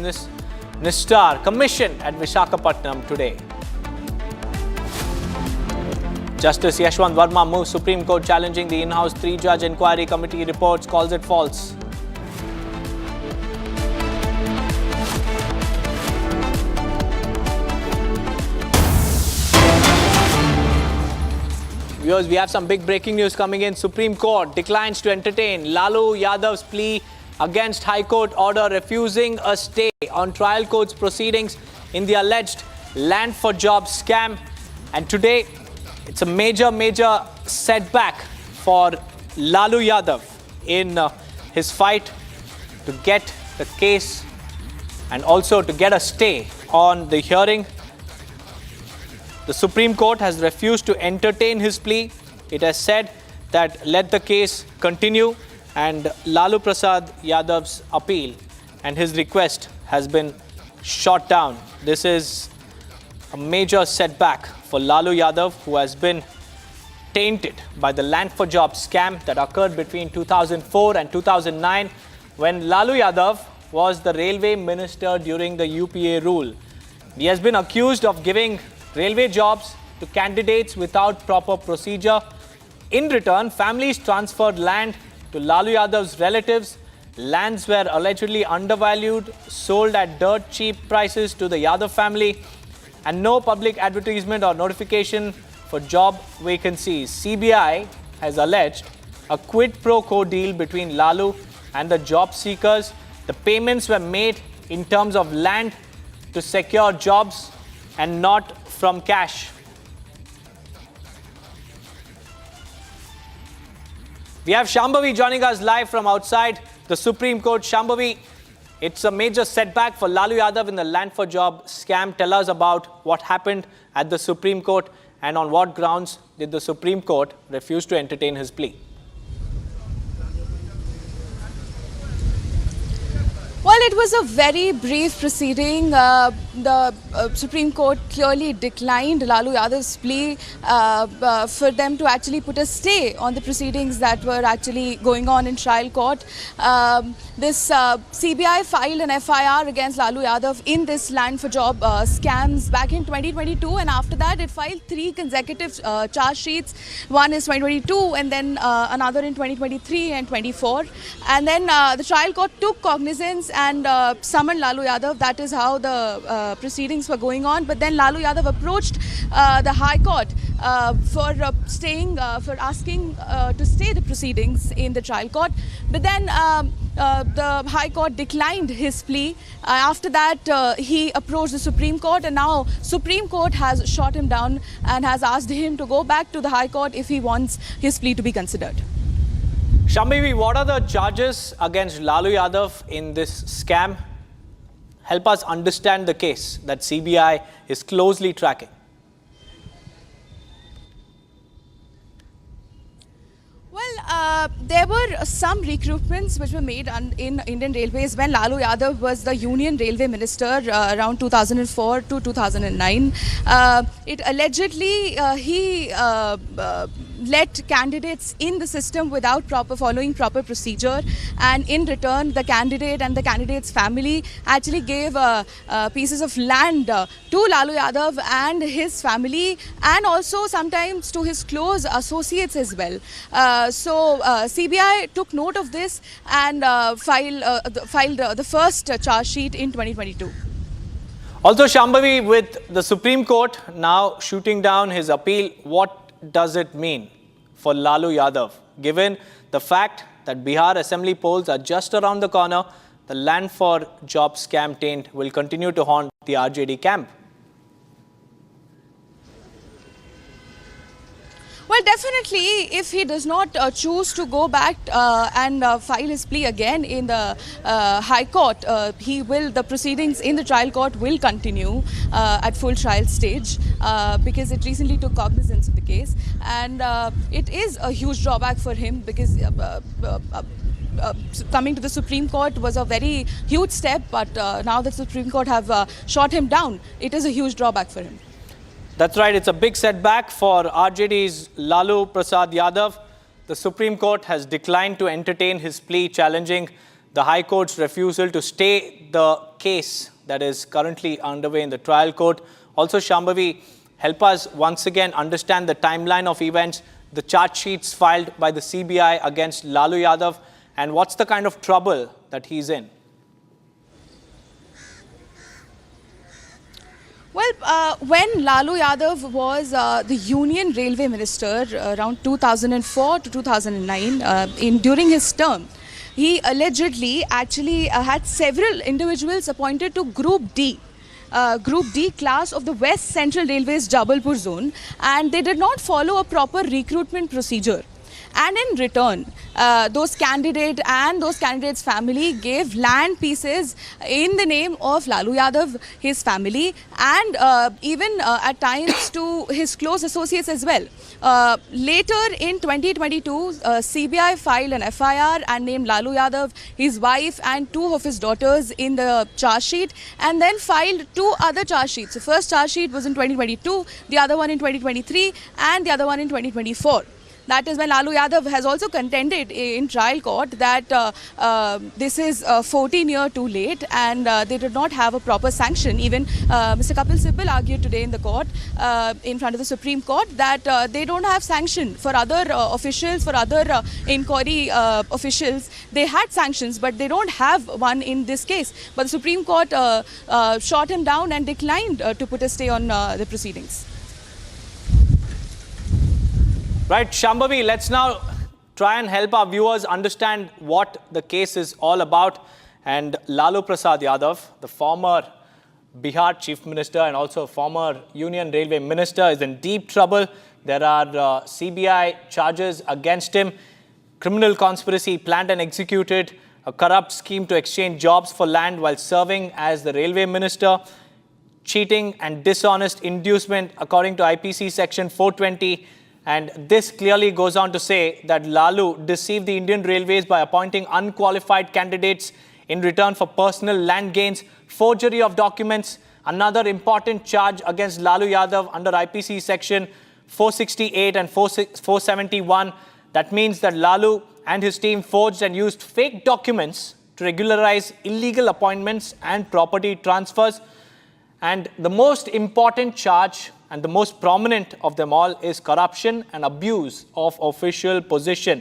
Nistar commissioned at Visakhapatnam today. Justice Yashwant Verma moves Supreme Court challenging the in-house 3-judge inquiry committee reports, calls it false. Viewers, we have some big breaking news coming in. Supreme Court declines to entertain Lalu Yadav's plea against High Court order refusing a stay on trial court's proceedings in the alleged land for jobs scam. And today, it's a major setback for Lalu Yadav in his fight to get the case and also to get a stay on the hearing. The Supreme Court has refused to entertain his plea. It has said that let the case continue, and Lalu Yadav's appeal and his request has been shot down. This is a major setback for Lalu Yadav, who has been tainted by the land for jobs scam that occurred between 2004 and 2009 when Lalu Yadav was the railway minister during the UPA rule. He has been accused of giving railway jobs to candidates without proper procedure. In return, families transferred land to Lalu Yadav's relatives. Lands were allegedly undervalued, sold at dirt cheap prices to the Yadav family, and no public advertisement or notification for job vacancies. CBI has alleged a quid pro quo deal between Lalu and the job seekers. The payments were made in terms of land to secure jobs and not from cash. We have Shambhavi joining us live from outside the Supreme Court. Shambhavi, it's a major setback for Lalu Yadav in the land for job scam. Tell us about what happened at the Supreme Court and on what grounds did the Supreme Court refuse to entertain his plea? Well, it was a very brief proceeding. The Supreme Court clearly declined Lalu Yadav's plea for them to actually put a stay on the proceedings that were actually going on in trial court. This CBI filed an FIR against Lalu Yadav in this land for job scams back in 2022, and after that it filed 3 consecutive charge sheets. One is 2022 and then another in 2023 and 24. And then the trial court took cognizance and summoned Lalu Yadav. That is how the proceedings were going on. But then Lalu Yadav approached the High Court for asking to stay the proceedings in the trial court. But then the High Court declined his plea. After that, he approached the Supreme Court, and now Supreme Court has shot him down and has asked him to go back to the High Court if he wants his plea to be considered. Shambhavi, what are the charges against Lalu Yadav in this scam? Help us understand the case that CBI is closely tracking. Well, there were some recruitments which were made in Indian Railways when Lalu Yadav was the Union Railway Minister around 2004 to 2009. It allegedly he let candidates in the system without following proper procedure, and in return the candidate and the candidate's family actually gave pieces of land to Lalu Yadav and his family, and also sometimes to his close associates as well. So CBI took note of this and filed the first charge sheet in 2022. Also, Shambhavi, with the Supreme Court now shooting down his appeal, what does it mean for Lalu Yadav? Given the fact that Bihar Assembly polls are just around the corner, the land for job scam taint will continue to haunt the RJD camp. Well, definitely, if he does not choose to go back and file his plea again in the High Court, the proceedings in the trial court will continue at full trial stage because it recently took cognizance of the case, and it is a huge drawback for him because coming to the Supreme Court was a very huge step, but now the Supreme Court have shot him down. It is a huge drawback for him. That's right, it's a big setback for RJD's Lalu Yadav. The Supreme Court has declined to entertain his plea challenging the High Court's refusal to stay the case that is currently underway in the trial court. Also, Shambhavi, help us once again understand the timeline of events, the charge sheets filed by the CBI against Lalu Yadav, and what's the kind of trouble that he's in? Well, when Lalu Yadav was the Union Railway Minister around 2004 to 2009, during his term, he allegedly actually had several individuals appointed to Group D. Group D class of the West Central Railway's Jabalpur zone, and they did not follow a proper recruitment procedure. And in return, those candidates' family gave land pieces in the name of Lalu Yadav, his family, and even at times to his close associates as well. Later in 2022, CBI filed an FIR and named Lalu Yadav, his wife and two of his daughters in the charge sheet, and then filed two other charge sheets. The first charge sheet was in 2022, the other one in 2023, and the other one in 2024. That is when Lalu Yadav has also contended in trial court that this is 14 years too late, and they did not have a proper sanction. Even Mr. Kapil Sibal argued today in the court, in front of the Supreme Court, that they don't have sanction for other officials, for other inquiry officials. They had sanctions, but they don't have one in this case. But the Supreme Court shot him down and declined to put a stay on the proceedings. Right, Shambhavi, let's now try and help our viewers understand what the case is all about. And Lalu Prasad Yadav, the former Bihar Chief Minister and also former Union Railway Minister, is in deep trouble. There are CBI charges against him, criminal conspiracy planned and executed, a corrupt scheme to exchange jobs for land while serving as the Railway Minister, cheating and dishonest inducement according to IPC Section 420. And this clearly goes on to say that Lalu deceived the Indian Railways by appointing unqualified candidates in return for personal land gains, forgery of documents. Another important charge against Lalu Yadav under IPC Section 468 and 471. That means that Lalu and his team forged and used fake documents to regularize illegal appointments and property transfers. And the most important charge and the most prominent of them all is corruption and abuse of official position.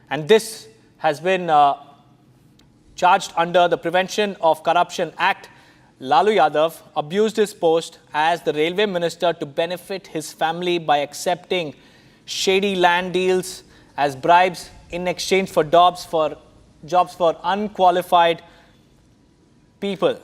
And this has been charged under the Prevention of Corruption Act. Lalu Yadav abused his post as the railway minister to benefit his family by accepting shady land deals as bribes in exchange for jobs for unqualified people.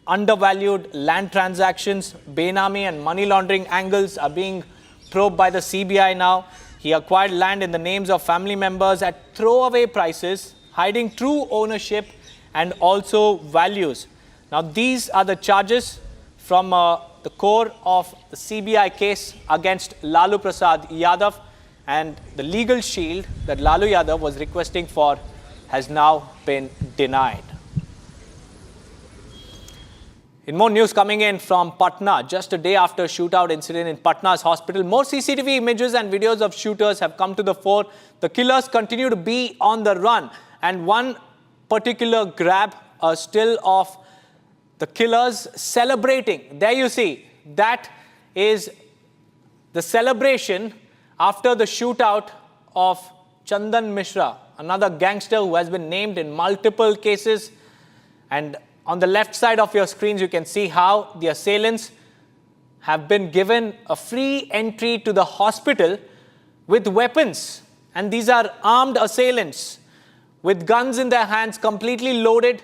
Undervalued land transactions, Benami and money laundering angles are being probed by the CBI now. He acquired land in the names of family members at throwaway prices, hiding true ownership and also values. Now, these are the charges from the core of the CBI case against Lalu Prasad Yadav, and the legal shield that Lalu Yadav was requesting for has now been denied. In more news coming in from Patna, just a day after shootout incident in Patna's hospital, more CCTV images and videos of shooters have come to the fore. The killers continue to be on the run, and one particular grab, a still of the killers celebrating. There you see, that is the celebration after the shootout of Chandan Mishra, another gangster who has been named in multiple cases. And on the left side of your screens, you can see how the assailants have been given a free entry to the hospital with weapons. And these are armed assailants with guns in their hands, completely loaded.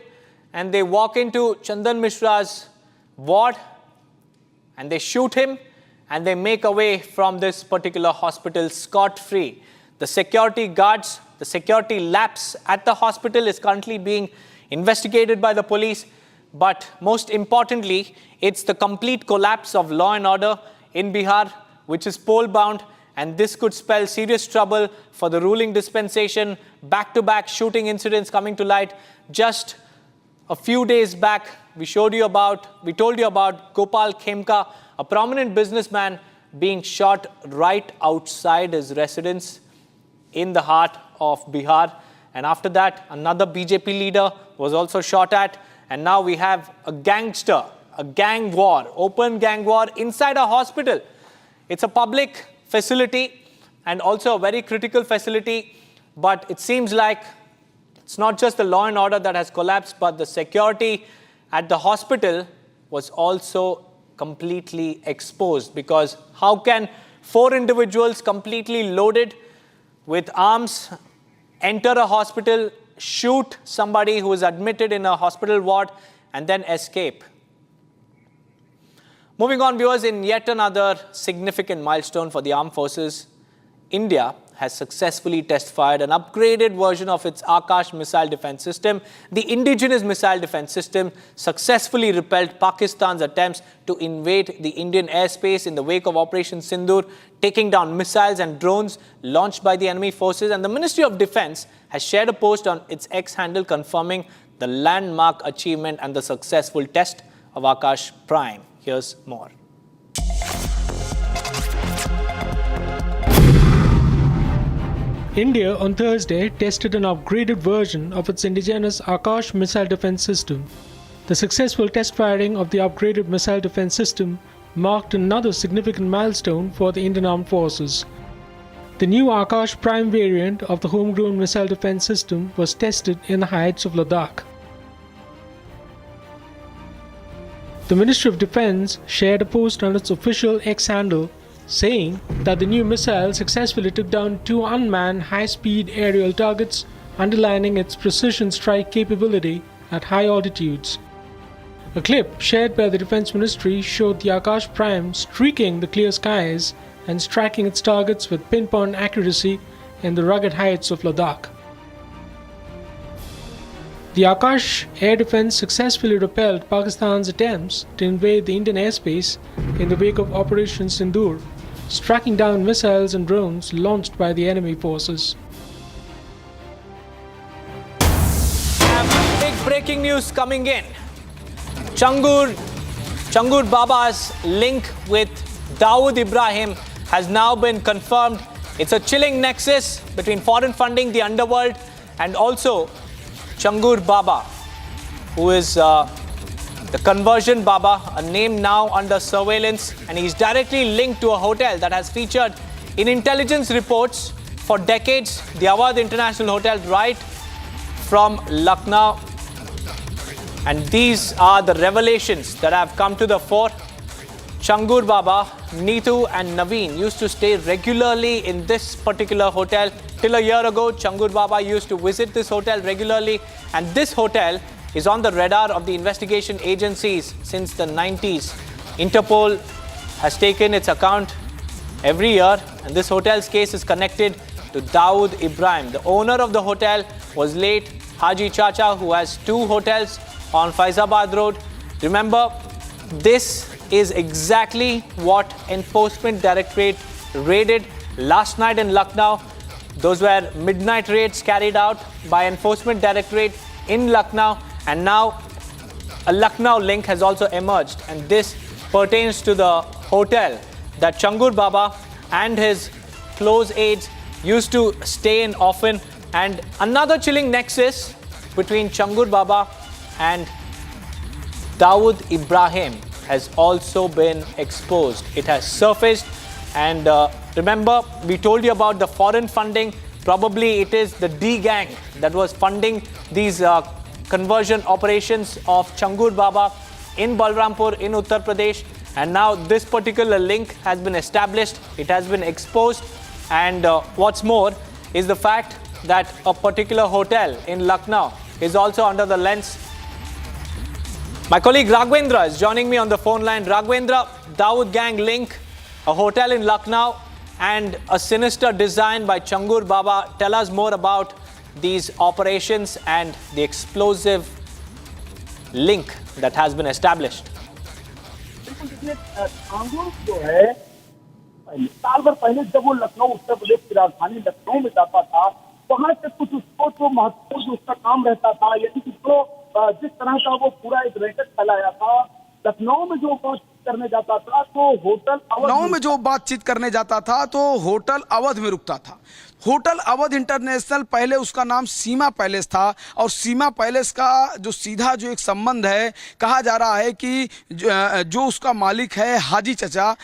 And they walk into Chandan Mishra's ward and they shoot him and they make away from this particular hospital scot-free. The security guards, the security lapse at the hospital is currently being investigated by the police, but most importantly, it's the complete collapse of law and order in Bihar, which is poll-bound, and this could spell serious trouble for the ruling dispensation. Back-to-back shooting incidents coming to light. Just a few days back, we told you about Gopal Khemka, a prominent businessman being shot right outside his residence in the heart of Bihar. And after that, another BJP leader was also shot at. And now we have a gangster, a gang war, open gang war inside a hospital. It's a public facility and also a very critical facility. But it seems like it's not just the law and order that has collapsed, but the security at the hospital was also completely exposed. Because how can 4 individuals completely loaded with arms enter a hospital, shoot somebody who is admitted in a hospital ward, and then escape? Moving on, viewers, in yet another significant milestone for the armed forces, India has successfully test-fired an upgraded version of its Akash missile defense system. The indigenous missile defense system successfully repelled Pakistan's attempts to invade the Indian airspace in the wake of Operation Sindoor, taking down missiles and drones launched by the enemy forces. And the Ministry of Defense has shared a post on its X handle confirming the landmark achievement and the successful test of Akash Prime. Here's more. India on Thursday tested an upgraded version of its indigenous Akash missile defense system. The successful test firing of the upgraded missile defense system marked another significant milestone for the Indian Armed Forces. The new Akash Prime variant of the homegrown missile defense system was tested in the heights of Ladakh. The Ministry of Defense shared a post on its official X handle saying that the new missile successfully took down 2 unmanned high-speed aerial targets, underlining its precision strike capability at high altitudes. A clip shared by the Defense Ministry showed the Akash Prime streaking the clear skies and striking its targets with pinpoint accuracy in the rugged heights of Ladakh. The Akash air defense successfully repelled Pakistan's attempts to invade the Indian airspace in the wake of Operation Sindoor, striking down missiles and drones launched by the enemy forces. Big breaking news coming in. Changur Baba's link with Dawood Ibrahim has now been confirmed. It's a chilling nexus between foreign funding, the underworld, and also Changur Baba, who is the conversion Baba, a name now under surveillance, and he's directly linked to a hotel that has featured in intelligence reports for decades, the Awadh International Hotel right from Lucknow. And these are the revelations that have come to the fore. Changur Baba, Neetu and Naveen used to stay regularly in this particular hotel. Till a year ago, Changur Baba used to visit this hotel regularly, and this hotel is on the radar of the investigation agencies since the 90s. Interpol has taken its account every year, and this hotel's case is connected to Dawood Ibrahim. The owner of the hotel was late Haji Chacha, who has 2 hotels on Faizabad Road. Remember, this is exactly what Enforcement Directorate raided last night in Lucknow. Those were midnight raids carried out by Enforcement Directorate in Lucknow, and now a Lucknow link has also emerged, and this pertains to the hotel that Changur Baba and his close aides used to stay in often. And another chilling nexus between Changur Baba and Dawood Ibrahim has also been exposed. It has surfaced, and remember, we told you about the foreign funding. Probably it is the D gang that was funding these conversion operations of Changur Baba in Balrampur in Uttar Pradesh, and now this particular link has been established, it has been exposed, and what's more is the fact that a particular hotel in Lucknow is also under the lens. My colleague Raghwendra is joining me on the phone line. Raghwendra, Dawood gang link, a hotel in Lucknow, and a sinister design by Changur Baba. Tell us more about these operations and the explosive link that has been established. साल भर पहले जब वो लखनऊ उत्तर प्रदेश की राजधानी लखनऊ में जाता था, वहां से कुछ उसको जो महत्वपूर्ण जो उसका काम रहता था, यदि उसको जिस तरह का वो पूरा एक रैकेट फैलाया था, लखनऊ में जो बातचीत करने जाता था तो होटल अवध में रुकता था। होटल अवध इंटरनेशनल, पहले उसका नाम सीमा पैलेस था, और सीमा पैलेस का जो सीधा जो एक संबंध है, कहा जा रहा है कि जो उसका मालिक है हाजी चचा,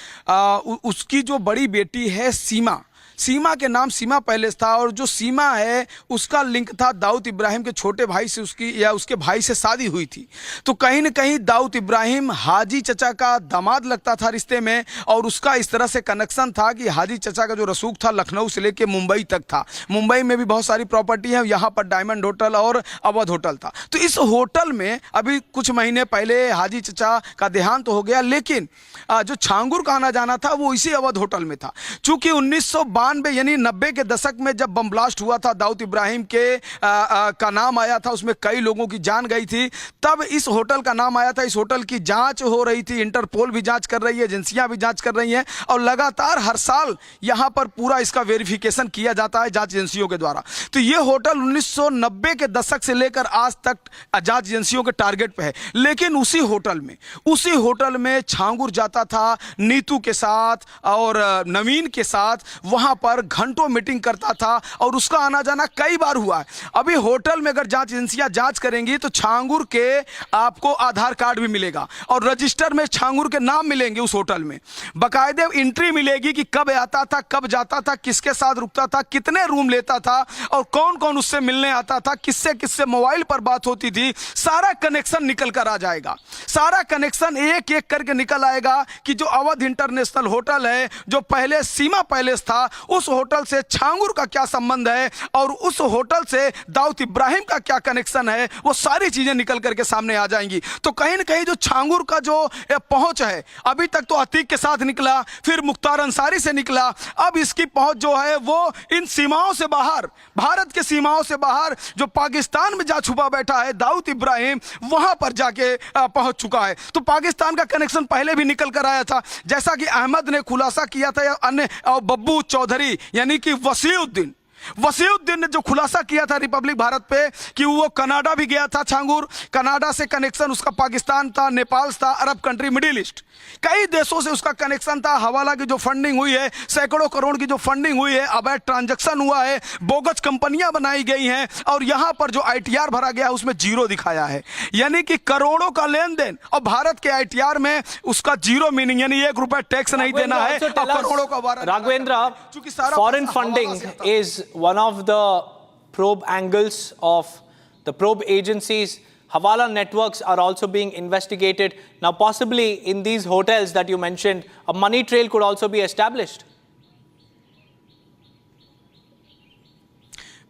उसकी जो बड़ी बेटी है सीमा, सीमा के नाम सीमा पैलेस था, और जो सीमा है उसका लिंक था दाऊद इब्राहिम के छोटे भाई से, उसकी या उसके भाई से शादी हुई थी। तो कहीं ना कहीं दाऊद इब्राहिम हाजी चचा का दामाद लगता था रिश्ते में, और उसका इस तरह से कनेक्शन था कि हाजी चचा का जो रसूख था लखनऊ से लेके मुंबई तक था। मुंबई में भी बहुत सारी प्रॉपर्टी है, यहाँ पर डायमंड होटल और अवध होटल था। तो इस होटल में अभी कुछ महीने पहले हाजी चचा का देहांत हो गया, लेकिन जो छांगुर का आना जाना था वो इसी अवध होटल में था। चूंकि 1992 यानी 90 के दशक में जब बम ब्लास्ट हुआ था, दाऊद इब्राहिम के का नाम आया था, उसमें कई लोगों की जान गई थी, तब इस होटल का नाम आया था। इस होटल की जांच हो रही थी, इंटरपोल भी जांच कर रही है, एजेंसियां भी जांच कर रही हैं, और लगातार हर साल यहां पर पूरा इसका वेरिफिकेशन किया जाता है जांच एजेंसियों के द्वारा। तो ये होटल 1990 के दशक से लेकर आज तक जांच एजेंसियों के टारगेट पे है। लेकिन उसी होटल में छांगुर जाता था नीतू के साथ और नवीन के साथ, वहां पर घंटों मीटिंग करता था, और उसका आना जाना कई बार हुआ है। अभी होटल में अगर जांच एजेंसियां जांच करेंगी तो छांगुर के आपको आधार कार्ड भी मिलेगा, और रजिस्टर में छांगुर के नाम मिलेंगे उस होटल में। बाकायदे एंट्री मिलेगी कि कब आता था, कब जाता था, किसके साथ रुकता था, कितने रूम लेता था, और कौन कौन उससे मिलने आता था, किससे किससे मोबाइल पर बात होती थी। सारा कनेक्शन निकल कर आ जाएगा, सारा कनेक्शन एक एक करके निकल आएगा कि जो अवध इंटरनेशनल होटल है, जो पहले सीमा पैलेस था, उस होटल से छांगुर का क्या संबंध है, और उस होटल से दाऊद इब्राहिम का क्या कनेक्शन है, वो सारी चीजें निकल करके सामने आ जाएंगी। तो कहीं ना कहीं जो छांगुर का जो पहुंच है, अभी तक तो अतीक के साथ निकला, फिर मुख्तार अंसारी से निकला, अब इसकी पहुंच जो है वो इन सीमाओं से बाहर, भारत के सीमाओं से बाहर, जो पाकिस्तान में जा छुपा बैठा है दाऊद इब्राहिम, वहां पर जाके पहुंच चुका है। तो पाकिस्तान का कनेक्शन पहले भी निकल कर आया था, जैसा कि अहमद ने खुलासा किया था, या अन्य बब्बू चौधरी यानी कि वसीउद्दीन ने जो खुलासा किया था रिपब्लिक भारत पे कि वो कनाडा भी गया था छांगुर, कनाडा से कनेक्शन उसका पाकिस्तान था, नेपाल था, अरब कंट्री, मिडिल ईस्ट, कई देशों से उसका कनेक्शन था। हवाला की जो फंडिंग हुई है, सैकड़ों करोड़ की जो फंडिंग हुई है, अवैध ट्रांजैक्शन हुआ है, बोगस कंपनियां बनाई गई हैं, और यहां पर जो ITR भरा गया उसमें जीरो दिखाया है, यानी कि करोड़ों का लेन देन, और भारत के ITR में उसका जीरो मीनिंग, यानी 1 रुपया टैक्स नहीं देना है, और करोड़ों का Raghavendra, foreign funding is one of the probe angles of the probe agencies. Hawala networks are also being investigated. Now, possibly in these hotels that you mentioned, a money trail could also be established.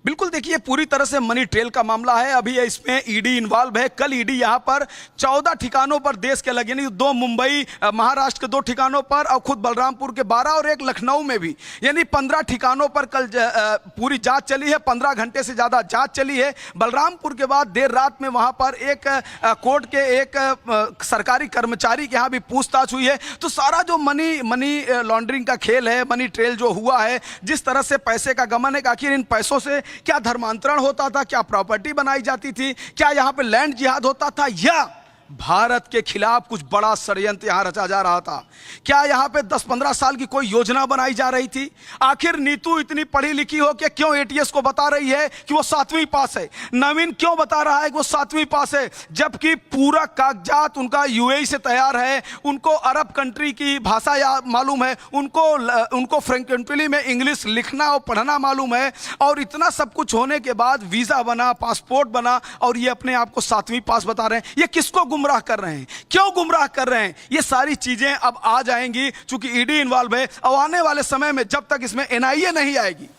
बिल्कुल, देखिए पूरी तरह से money trail का मामला है। अभी इसमें ईडी इन्वॉल्व है। कल ईडी यहाँ पर 14 ठिकानों पर देश के लगे, यानी 2 मुंबई महाराष्ट्र के 2 ठिकानों पर, और खुद बलरामपुर के 12 और 1 लखनऊ में भी, यानी 15 ठिकानों पर कल पूरी जांच चली है। 15 घंटे से ज्यादा जांच चली है। बलरामपुर के बाद देर रात में वहां पर एक कोर्ट के एक सरकारी कर्मचारी के यहाँ भी पूछताछ हुई है। तो सारा जो मनी लॉन्ड्रिंग का खेल है, मनी ट्रेल जो हुआ है, जिस तरह से पैसे का गमन है, आखिर इन पैसों से क्या धर्मांतरण होता था, क्या प्रॉपर्टी बनाई जाती थी, क्या यहां पे लैंड जिहाद होता था, या भारत के खिलाफ कुछ बड़ा षड्यंत्र यहां रचा जा रहा था? क्या यहां पे 10-15 साल की कोई योजना बनाई जा रही थी? आखिर नीतू इतनी पढ़ी लिखी हो कि क्यों ATS को बता रही है कि वो 7वीं पास है? नवीन क्यों बता रहा है कि वो 7वीं पास है, जबकि पूरा कागजात उनका UAE से तैयार है, उनको अरब कंट्री की भाषा मालूम है, उनको फ्रेंकली में इंग्लिश लिखना और पढ़ना मालूम है, और इतना सब कुछ होने के बाद वीजा बना, पासपोर्ट बना, और ये अपने आप को 7वीं पास बता रहे हैं। ये किसको गुमराह कर रहे हैं? क्यों गुमराह कर रहे हैं? ये सारी चीजें अब आ जाएंगी, चूंकि ईडी इन्वॉल्व है। और आने वाले समय में जब तक इसमें NIA नहीं आएगी,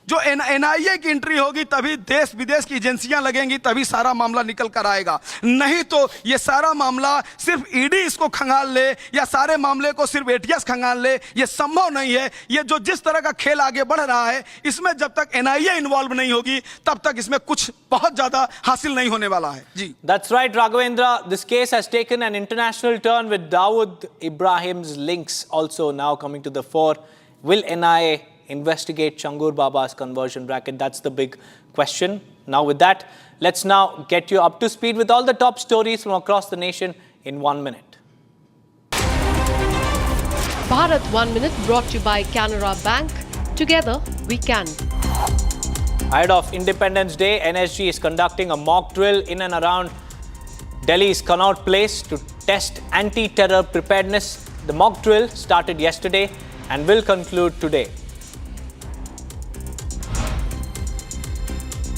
जो NIA की एंट्री होगी, तभी देश विदेश की एजेंसियां लगेंगी, तभी सारा मामला निकल कर आएगा। नहीं तो ये सारा मामला सिर्फ ईडी इसको खंगाल ले, या सारे मामले को सिर्फ ATS खंगाल ले, ये संभव नहीं है। ये जो जिस तरह का खेल आगे बढ़ रहा है, इसमें जब तक NIA इन्वॉल्व नहीं होगी, तब तक इसमें कुछ बहुत ज्यादा हासिल नहीं होने वाला है। जी, That's right, Raghavendra. This case has taken an international turn with Dawood Ibrahim's links also now coming to the fore. Will NIA investigate Changur Baba's conversion racket? That's the big question. Now with that, let's now get you up to speed with all the top stories from across the nation in 1 minute. Bharat 1 Minute brought to you by Canara Bank. Together we can. Ahead of Independence Day, NSG is conducting a mock drill in and around Delhi's Connaught Place to test anti-terror preparedness. The mock drill started yesterday and will conclude today.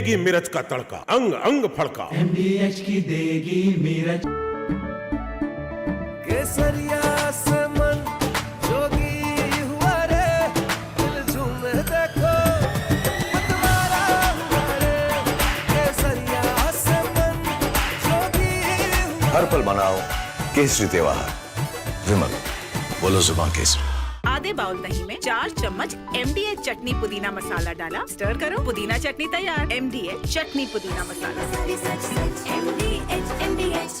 देगी मिर्च का तड़का, अंग अंग फड़का। MDH की देगी मिर्च। केसरिया से मन जोगी हुआ रे, दिल झूमे देखो मतवारा हुआ रे। केसरिया से मन जोगी हुआ। हर पल मनाओ केसरी त्योहार। विमल, बोलो जुबान केसरी। आधे बाउल दही में 4 चम्मच MDH चटनी पुदीना मसाला डाला, स्टर करो, पुदीना चटनी तैयार। MDH चटनी पुदीना मसाला। MDH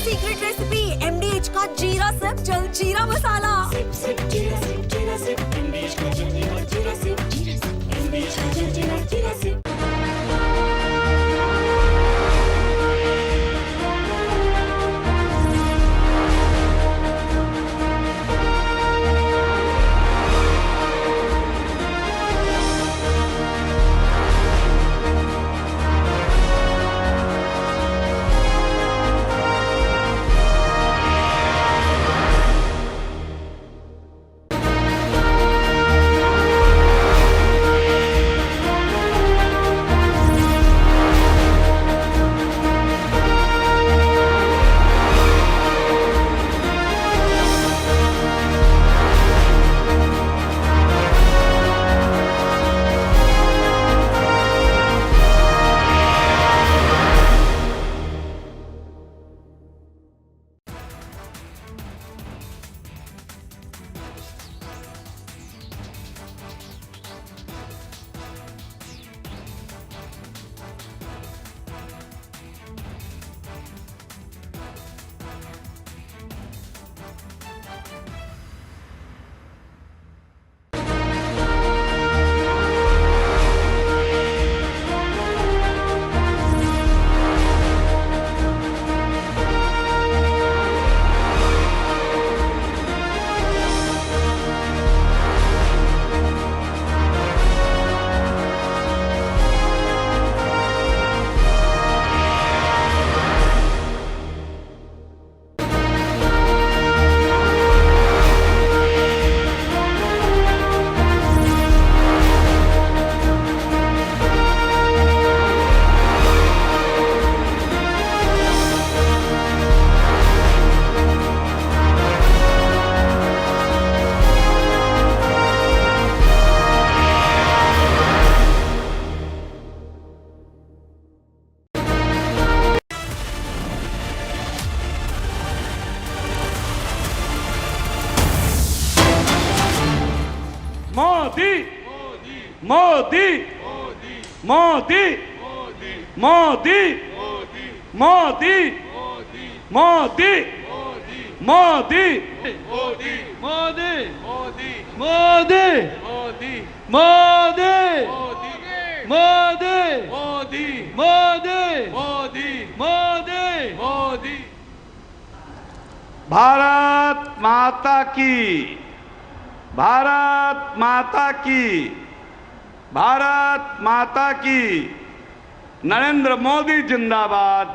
सीक्रेट रेसिपी MDH का जीरा सिप जल जीरा मसाला। जीरा सिप MDH का जल जीरा सिप MDH का जल जीरा सिप। मोदी मोदी मोदी मोदी मोदी मोदी मोदी मोदी मोदी मोदी मोदी मोदी मोदी मोदी मोदी मोदी मोदी मोदी। भारत माता की, भारत माता की, भारत माता की। नरेंद्र मोदी जिंदाबाद।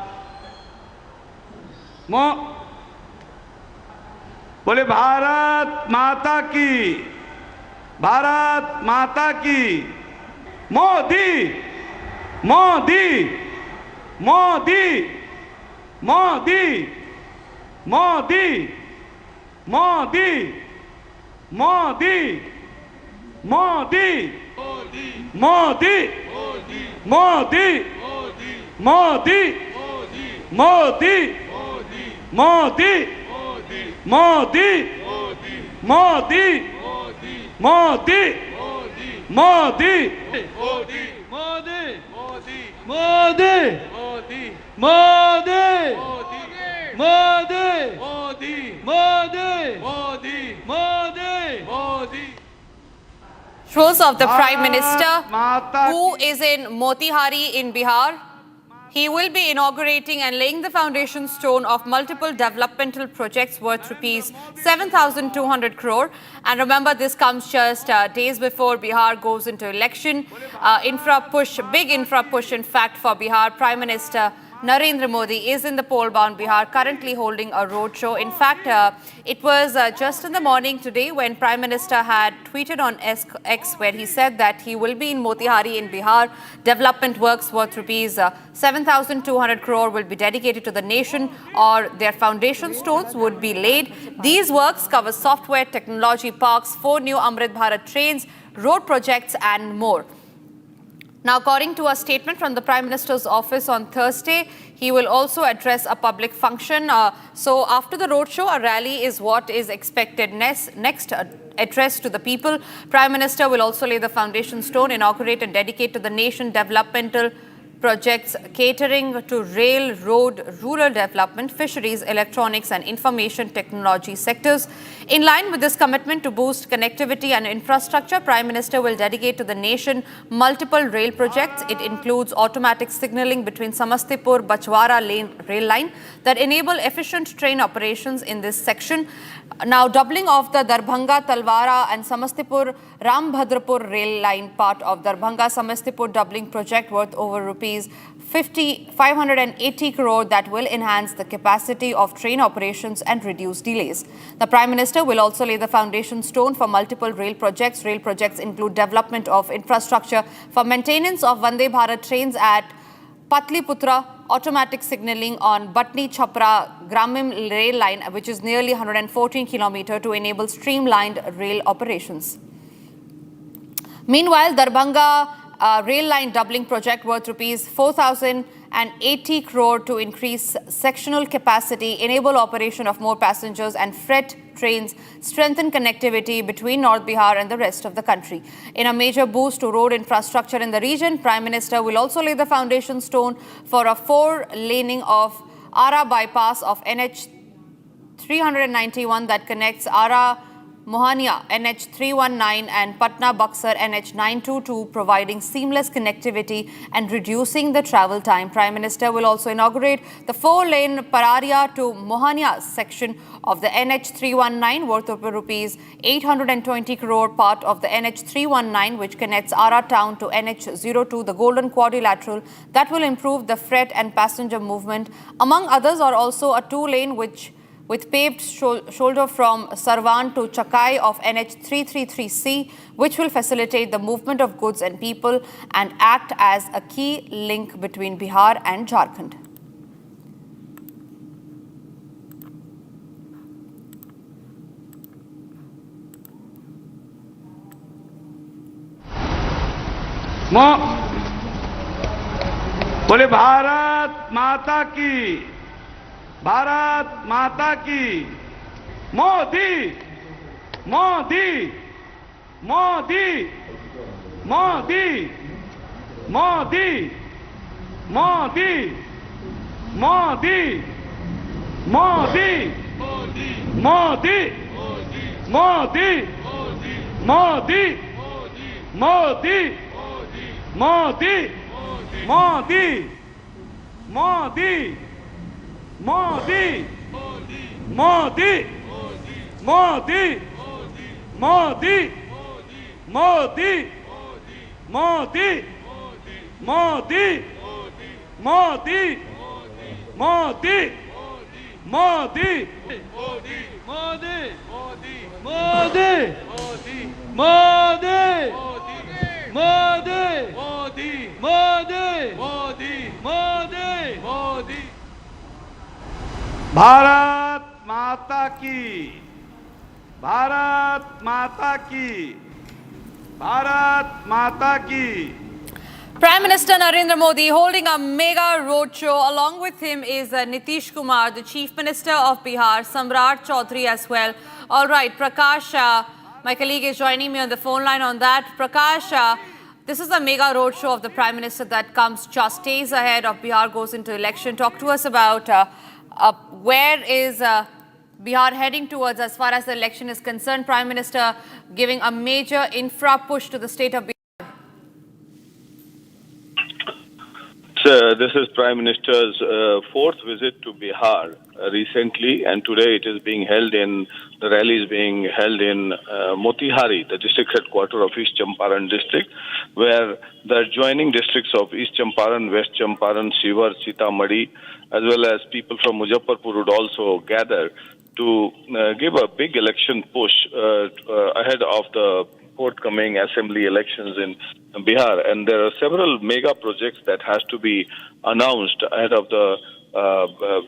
बोले भारत माता की, भारत माता की। Modi Modi Modi Modi Modi Modi Modi Modi Modi Modi Modi Modi Modi Modi Modi Modi Modi Modi Modi, Modi, Modi, Modi, Modi, Modi. Shows of the Prime Minister, who is in Motihari in Bihar. He will be inaugurating and laying the foundation stone of multiple developmental projects worth rupees 7,200 crore. And remember, this comes just days before Bihar goes into election. Big infra push, in fact, for Bihar. Prime Minister Narendra Modi is in the poll-bound Bihar, currently holding a roadshow. In fact, it was just in the morning today when Prime Minister had tweeted on X, where he said that he will be in Motihari in Bihar. Development works worth rupees 7,200 crore will be dedicated to the nation, or their foundation stones would be laid. These works cover software, technology parks, 4 new Amrit Bharat trains, road projects and more. Now, according to a statement from the Prime Minister's office on Thursday, he will also address a public function. So after the roadshow, a rally is what is expected next. Address to the people. Prime Minister will also lay the foundation stone, inaugurate and dedicate to the nation developmental projects catering to rail, road, rural development, fisheries, electronics and information technology sectors. In line with this commitment to boost connectivity and infrastructure, Prime Minister will dedicate to the nation multiple rail projects. It includes automatic signalling between Samastipur-Bachwara rail line that enable efficient train operations in this section. Now, doubling of the Darbhanga-Talwara and Samastipur-Rambhadrapur rail line, part of Darbhanga-Samastipur doubling project worth over rupees 580 crore that will enhance the capacity of train operations and reduce delays. The Prime Minister will also lay the foundation stone for multiple rail projects. Rail projects include development of infrastructure for maintenance of Vande Bharat trains at Patliputra, automatic signalling on Batni-Chhapra Gramim rail line, which is nearly 114 km, to enable streamlined rail operations. Meanwhile, Darbhanga rail line doubling project worth rupees 4,080 crore to increase sectional capacity, enable operation of more passengers and freight trains, strengthen connectivity between North Bihar and the rest of the country. In a major boost to road infrastructure in the region, Prime Minister will also lay the foundation stone for a 4-laning of Ara bypass of NH 391 that connects Ara Mohania NH 319 and Patna Buxar NH 922, providing seamless connectivity and reducing the travel time. Prime Minister will also inaugurate the 4-lane Pararia to Mohania section of the NH 319 worth of rupees 820 crore, part of the NH 319 which connects Ara town to NH 02, the Golden Quadrilateral, that will improve the freight and passenger movement. Among others are also a 2-lane with paved shoulder from Sarwan to Chakai of NH 333C, which will facilitate the movement of goods and people and act as a key link between Bihar and Jharkhand. बोले भारत माता की, भारत माता की। Modi Modi Modi Modi Modi Modi Modi Modi Modi Modi Modi Modi Modi Modi Modi Modi, Modi, Modi, Modi, Modi, Modi, Modi, Modi, Modi, Modi, Modi, Modi, Modi, Modi, Modi, Modi. Bharat माता की, भारत माता की, भारत माता की। Prime Minister Narendra Modi holding a mega roadshow. Along with him is Nitish Kumar, the Chief Minister of Bihar, Samrat Chaudhary as well. All right, Prakash, my colleague is joining me on the phone line on that. Prakash, This is the mega roadshow of the Prime Minister that comes just days ahead of Bihar goes into election. Talk to us about where is Bihar heading towards as far as the election is concerned. Prime Minister giving a major infra push to the state of Bihar. This is Prime Minister's fourth visit to Bihar recently, and today it is being held the rally is being held in Motihari, the district headquarters of East Champaran district, where the adjoining districts of East Champaran, West Champaran, Shivar, Sitamarhi, as well as people from Muzaffarpur would also gather to give a big election push ahead of the forthcoming assembly elections in Bihar. And there are several mega projects that has to be announced ahead of the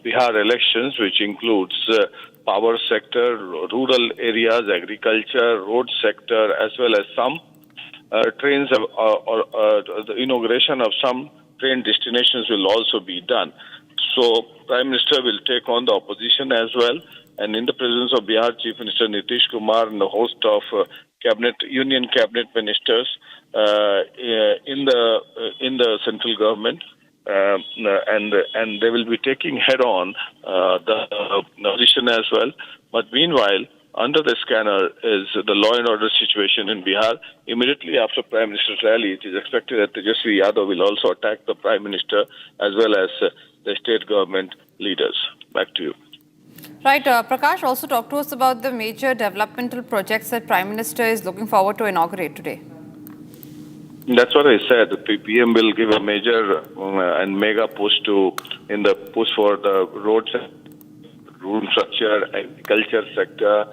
Bihar elections, which includes power sector, rural areas, agriculture, road sector, as well as some trains or the inauguration of some train destinations will also be done. So Prime Minister will take on the opposition as well, and in the presence of Bihar Chief Minister Nitish Kumar and the host of Union Cabinet Ministers in the central government, and they will be taking head on the opposition as well. But meanwhile, under the scanner is the law and order situation in Bihar. Immediately after Prime Minister's rally, it is expected that Tejasvi Yadav will also attack the Prime Minister as well as the state government leaders. Back to you. Right, Prakash, also talk to us about the major developmental projects that Prime Minister is looking forward to inaugurate today. That's what I said. The PM will give a major and mega push in the push for the roads, rural structure, agriculture sector.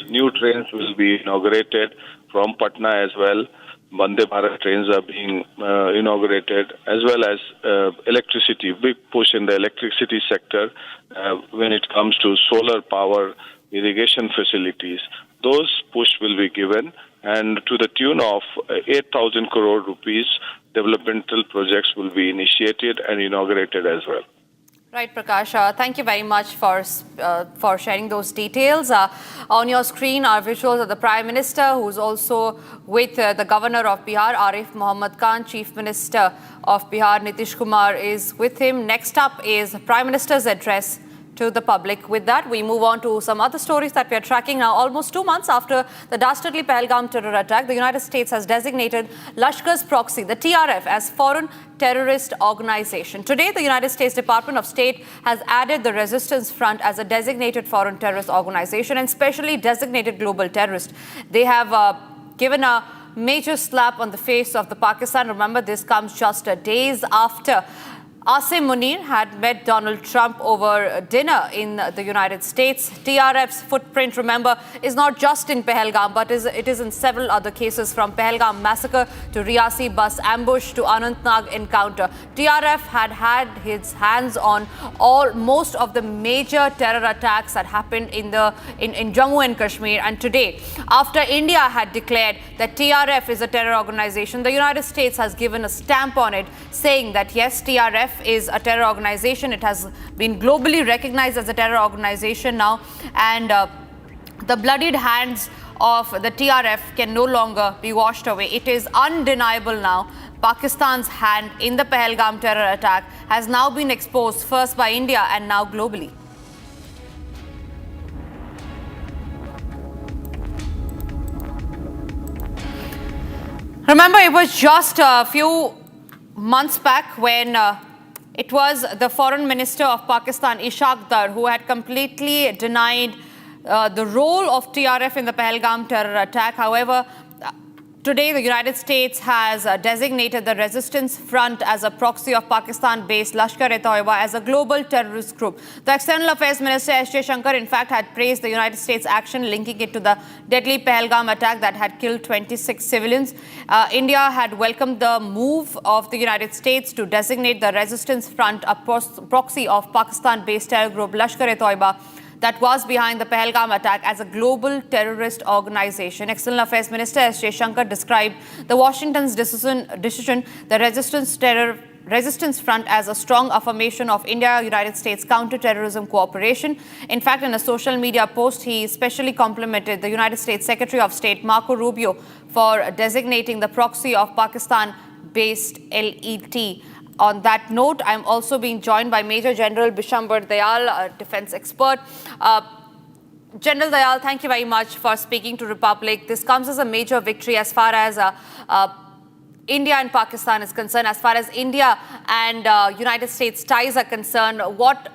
New trains will be inaugurated from Patna as well. Vande Bharat trains are being inaugurated, as well as electricity, big push in the electricity sector when it comes to solar power, irrigation facilities. Those push will be given, and to the tune of 8,000 crore rupees, developmental projects will be initiated and inaugurated as well. Right, Prakash. Thank you very much for sharing those details. On your screen are visuals of the Prime Minister, who's also with the Governor of Bihar, Arif Mohammad Khan. Chief Minister of Bihar, Nitish Kumar, is with him. Next up is Prime Minister's address to the public. With that, we move on to some other stories that we are tracking now. Almost 2 months after the dastardly Pahalgam terror attack, the United States has designated Lashkar's proxy, the TRF, as foreign terrorist organization. Today, the United States Department of State has added the Resistance Front as a designated foreign terrorist organization and specially designated global terrorist. They have given a major slap on the face of the Pakistan. Remember, this comes just days after Asim Munir had met Donald Trump over dinner in the United States. TRF's footprint, remember, is not just in Pahalgam, but it is in several other cases, from Pahalgam massacre to Riyasi bus ambush to Anantnag encounter. TRF had his hands on most of the major terror attacks that happened in Jammu and Kashmir. And today, after India had declared that TRF is a terror organization, the United States has given a stamp on it, saying that yes, TRF is a terror organization. It has been globally recognized as a terror organization now, and the bloodied hands of the TRF can no longer be washed away. It is undeniable now. Pakistan's hand in the Pahalgam terror attack has now been exposed, first by India and now globally. Remember, it was just a few months back when it was the Foreign Minister of Pakistan, Ishaq Dar, who had completely denied the role of TRF in the Pahalgam terror attack. However, today the United States has designated the Resistance Front as a proxy of Pakistan-based Lashkar-e-Taiba as a global terrorist group. The External Affairs Minister S. Jaishankar, in fact, had praised the United States' action, linking it to the deadly Pahalgam attack that had killed 26 civilians. India had welcomed the move of the United States to designate the Resistance Front a proxy of Pakistan-based terror group Lashkar-e-Taiba that was behind the Pahalgam attack as a global terrorist organization. External Affairs Minister S. Jaishankar described the Washington's decision, the resistance terror resistance front as a strong affirmation of India-United States counter-terrorism cooperation. In fact, in a social media post, he especially complimented the United States Secretary of State Marco Rubio for designating the proxy of Pakistan-based LET. On that note, I'm also being joined by Major General Bishambar Dayal, a defense expert. General Dayal, thank you very much for speaking to Republic. This comes as a major victory as far as India and Pakistan is concerned. As far as India and United States ties are concerned, what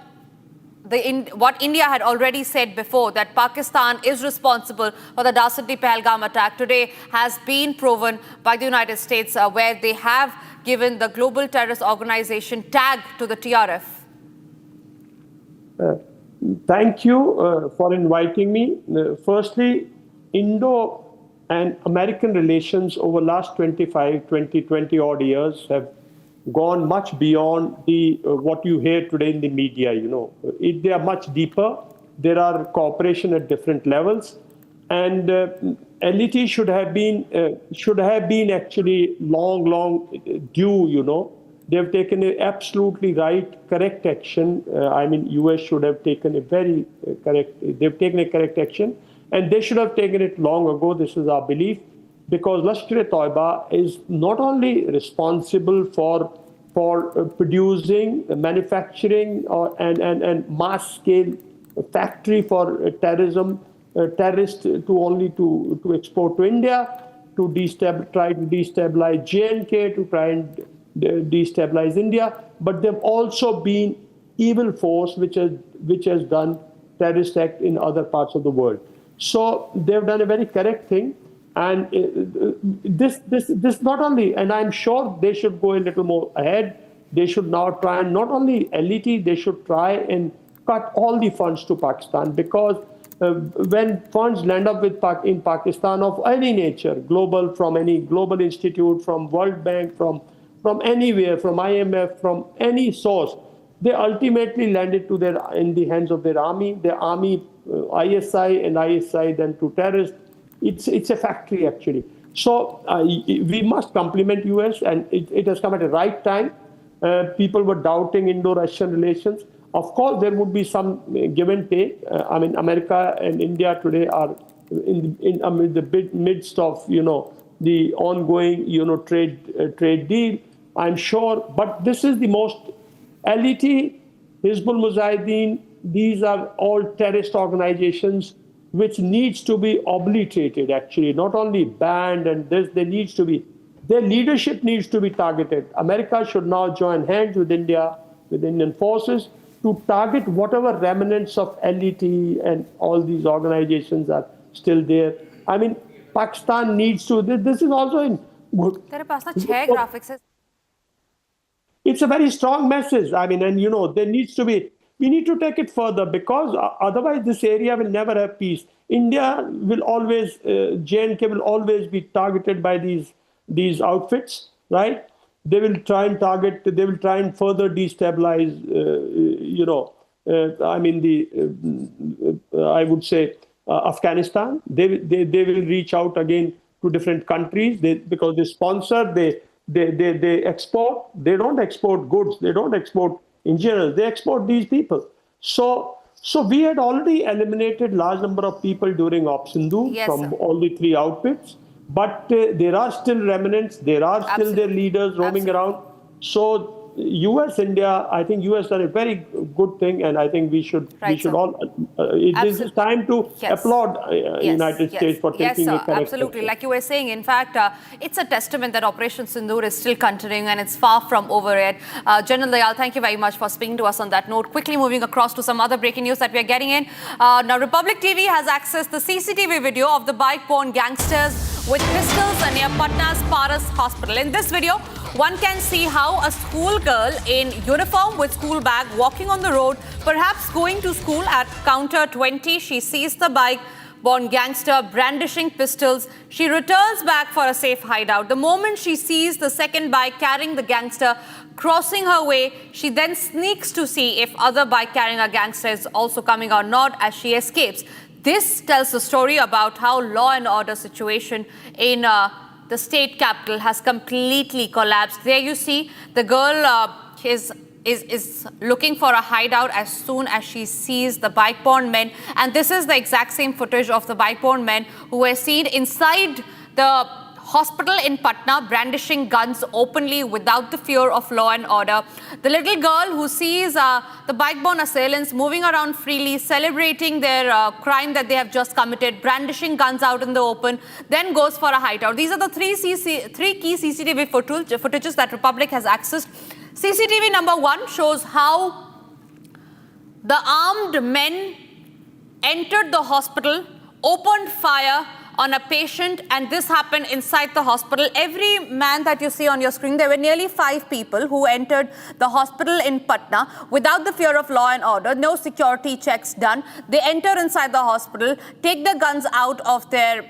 India had already said before, that Pakistan is responsible for the dastardly Pahalgam attack, today has been proven by the United States, where they have given the global terrorist organization tag to the TRF. Thank you for inviting me. Firstly, Indo and American relations over last 20 odd years have gone much beyond the what you hear today in the media. They are much deeper. There are cooperation at different levels, and LET should have been actually long due. They have taken an absolutely correct action. US should have taken a they've taken a correct action, and they should have taken it long ago. This is our belief, because Lashkar-e-Toiba is not only responsible for producing, manufacturing, and mass scale factory for terrorists to export to India, to try to destabilize J&K, to try and destabilize India, but they've also been evil force which has done terrorist act in other parts of the world. So they've done a very correct thing, and this not only, and I'm sure they should go a little more ahead. They should now try and not only LET, they should try and cut all the funds to Pakistan, because when funds land up in Pakistan of any nature, global, from any global institute, from World Bank, from anywhere, from IMF, from any source, they ultimately landed in the hands of their army. The army, ISI, and ISI then to terrorists. It's a factory actually. So we must compliment US, and it has come at the right time. People were doubting Indo-Russian relations. Of course, there would be some give and take. America and India today are in the midst of the ongoing trade deal. I'm sure, but this is the most LET, Hizbul Mujahideen. These are all terrorist organizations which needs to be obliterated. Actually, not only banned, and there needs to be, their leadership needs to be targeted. America should now join hands with India, with Indian forces, to target whatever remnants of LET and all these organizations are still there. Pakistan needs to. This is also in good. It's a very strong message. There needs to be. We need to take it further, because otherwise this area will never have peace. India will always, J&K will always be targeted by these outfits, right? They will try and further destabilize, I would say, Afghanistan. They will reach out again to different countries, because they sponsor, they export. They don't export goods. They don't export engineers. They export these people. So we had already eliminated large number of people during Op Sindhu from all the three outfits. But there are still remnants. There are still their leaders roaming around. So US, India, I think US done a very good thing, and I think we should all. This is time to applaud United States for taking a correct absolutely. step. Like you were saying, in fact, it's a testament that Operation Sindoor is still continuing, and it's far from over yet. General Dayal, thank you very much for speaking to us on that note. Quickly moving across to some other breaking news that we are getting in. Now, Republic TV has accessed the CCTV video of the bike-borne gangsters with pistols near Patna's Paras Hospital. In this video, one can see how a schoolgirl in uniform with school bag walking on the road, perhaps going to school at counter 20. She sees the bike-borne gangster brandishing pistols. She returns back for a safe hideout. The moment she sees the second bike carrying the gangster crossing her way, she then sneaks to see if other bike carrying a gangster is also coming or not, as she escapes. This tells the story about how law and order situation in the the state capital has completely collapsed. There you see the girl is looking for a hideout as soon as she sees the bike-borne men. And this is the exact same footage of the bike-borne men who were seen inside the hospital in Patna brandishing guns openly without the fear of law and order. The little girl who sees the bike-borne assailants moving around freely, celebrating their crime that they have just committed, brandishing guns out in the open, then goes for a hideout. These are the three key CCTV footages that Republic has accessed. CCTV number 1 shows how the armed men entered the hospital, opened fire on a patient, and this happened inside the hospital. Every man that you see on your screen, there were nearly 5 people who entered the hospital in Patna without the fear of law and order, no security checks done. They enter inside the hospital, take the guns out of their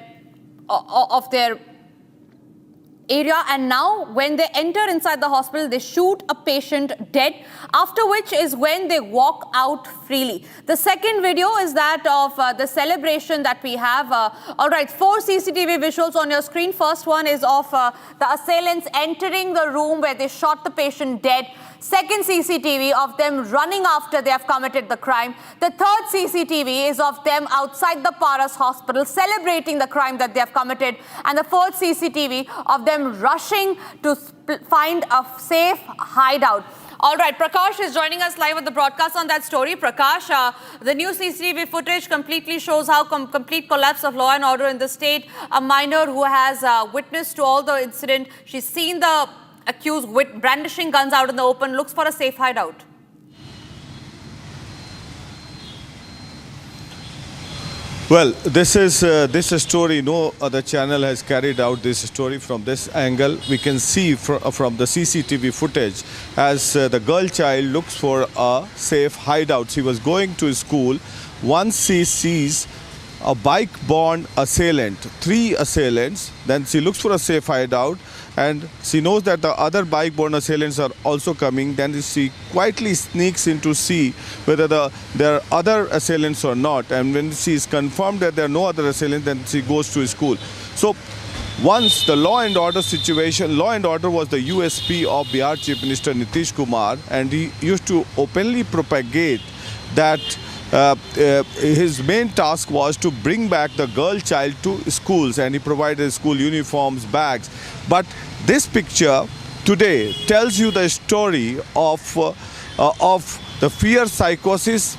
area, and now when they enter inside the hospital, they shoot a patient dead, after which is when they walk out freely. The second video is that of the celebration that we have. All right, 4 CCTV visuals on your screen. First one is of the assailants entering the room where they shot the patient dead. Second CCTV of them running after they have committed the crime. The third CCTV is of them outside the Paras hospital celebrating the crime that they have committed. And the fourth CCTV of them rushing to find a safe hideout. All right, Prakash is joining us live at the broadcast on that story. Prakash, the new CCTV footage completely shows how complete collapse of law and order in the state. A minor who has witnessed to all the incident, she's seen the accused with brandishing guns out in the open, looks for a safe hideout. Well, this is story. No other channel has carried out this story from this angle. We can see from the CCTV footage as the girl child looks for a safe hideout. She was going to school. Once she sees a bike-borne assailant, 3 assailants, then she looks for a safe hideout, and she knows that the other bike-borne assailants are also coming. Then she quietly sneaks in to see whether there are other assailants or not. And when she is confirmed that there are no other assailants, then she goes to school. So once the law and order situation, law and order was the USP of Bihar Chief Minister Nitish Kumar, and he used to openly propagate that his main task was to bring back the girl child to schools, and he provided school uniforms, bags. But this picture today tells you the story of the fear psychosis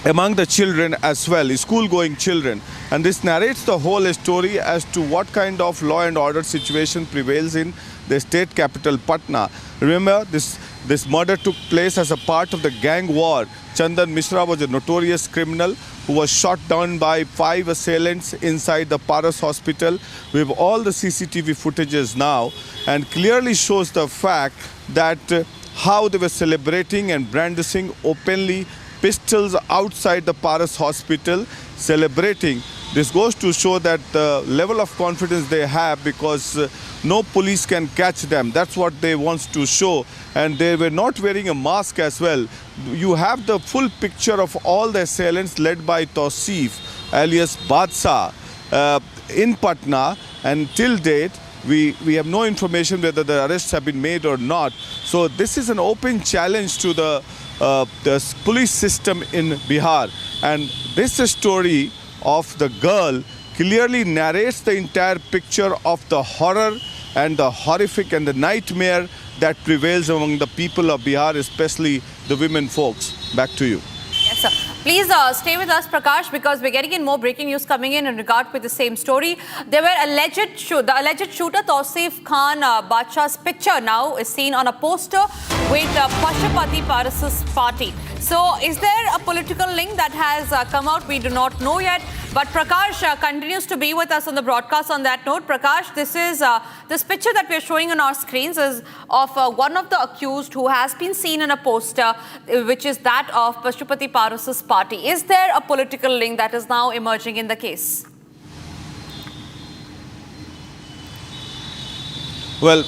among the children as well, school-going children. And this narrates the whole story as to what kind of law and order situation prevails in the state capital, Patna. Remember, this murder took place as a part of the gang war. Chandan Mishra was a notorious criminal who was shot down by 5 assailants inside the Paras hospital. We have all the CCTV footages now, and clearly shows the fact that how they were celebrating and brandishing openly pistols outside the Paras hospital, celebrating. This goes to show that the level of confidence they have, because no police can catch them. That's what they want to show. And they were not wearing a mask as well. You have the full picture of all the assailants led by Tausif, alias Badshah, in Patna. And till date, we have no information whether the arrests have been made or not. So this is an open challenge to the police system in Bihar. And this story of the girl clearly narrates the entire picture of the horror and the horrific and the nightmare that prevails among the people of Bihar, especially the women folks. Back to you. Yes, sir. Please stay with us, Prakash, because we're getting in more breaking news coming in regard with the same story. There were the alleged shooter Tausif Khan Badshah's picture now is seen on a poster with Pashupati Paras's party. So is there a political link that has come out? We do not know yet. But Prakash continues to be with us on the broadcast. On that note, Prakash, this picture that we are showing on our screens is of one of the accused who has been seen in a poster, which is that of Pashupati Paras's party. Is there a political link that is now emerging in the case? Well,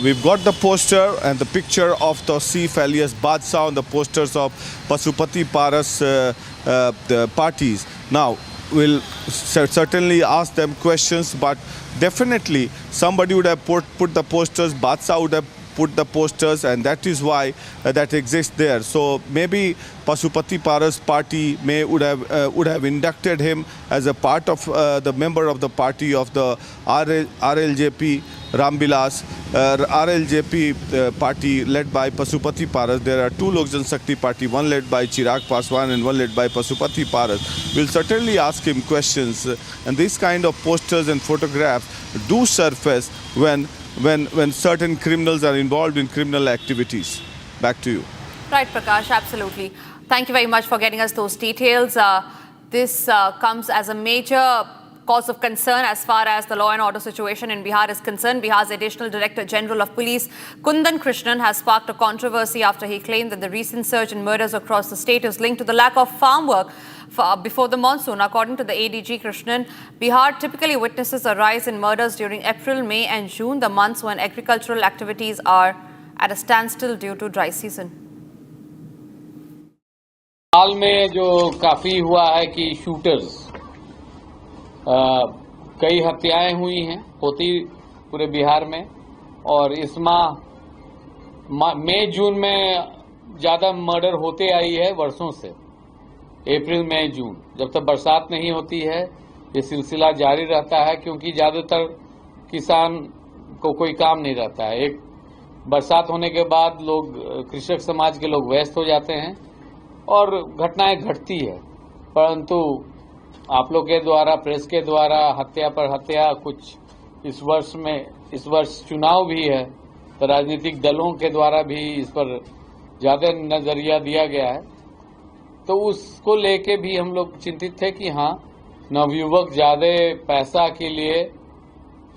we've got the poster and the picture of Tausif alias Badshah on the posters of Pashupati Paras the parties. Now, will certainly ask them questions, but definitely somebody would have put the posters, Badshah would have put the posters, and that is why that exists there. So maybe Pasupati Paras party would have inducted him as a part of the member of the party of the RLJP Rambilas, RLJP party led by Pasupati Paras. There are two Lok Jan Shakti party, one led by Chirag Paswan and one led by Pasupati Paras. We'll certainly ask him questions, and these kind of posters and photographs do surface when certain criminals are involved in criminal activities. Back to you. Right, Prakash, absolutely. Thank you very much for getting us those details. This comes as a major cause of concern as far as the law and order situation in Bihar is concerned. Bihar's Additional Director General of Police, Kundan Krishnan, has sparked a controversy after he claimed that the recent surge in murders across the state is linked to the lack of farm work before the monsoon. According to the ADG Krishnan, Bihar typically witnesses a rise in murders during April, May and June, the months when agricultural activities are at a standstill due to dry season. हाल में जो काफ़ी हुआ है कि shooters कई हत्याएं हुई हैं होती पूरे बिहार में, और इस माह मई जून में ज़्यादा मर्डर होते आई है वर्षों से। अप्रैल मई जून जब तक बरसात नहीं होती है ये सिलसिला जारी रहता है, क्योंकि ज़्यादातर किसान को कोई काम नहीं रहता है। एक बरसात होने के बाद लोग कृषक समाज के लोग व्यस्त हो जाते हैं और घटनाएं घटती है, परंतु आप लोग के द्वारा, प्रेस के द्वारा हत्या पर हत्या कुछ इस वर्ष चुनाव भी है तो राजनीतिक दलों के द्वारा भी इस पर ज़्यादा नजरिया दिया गया है, तो उसको लेके भी हम लोग चिंतित थे कि हाँ, नवयुवक ज़्यादा पैसा के लिए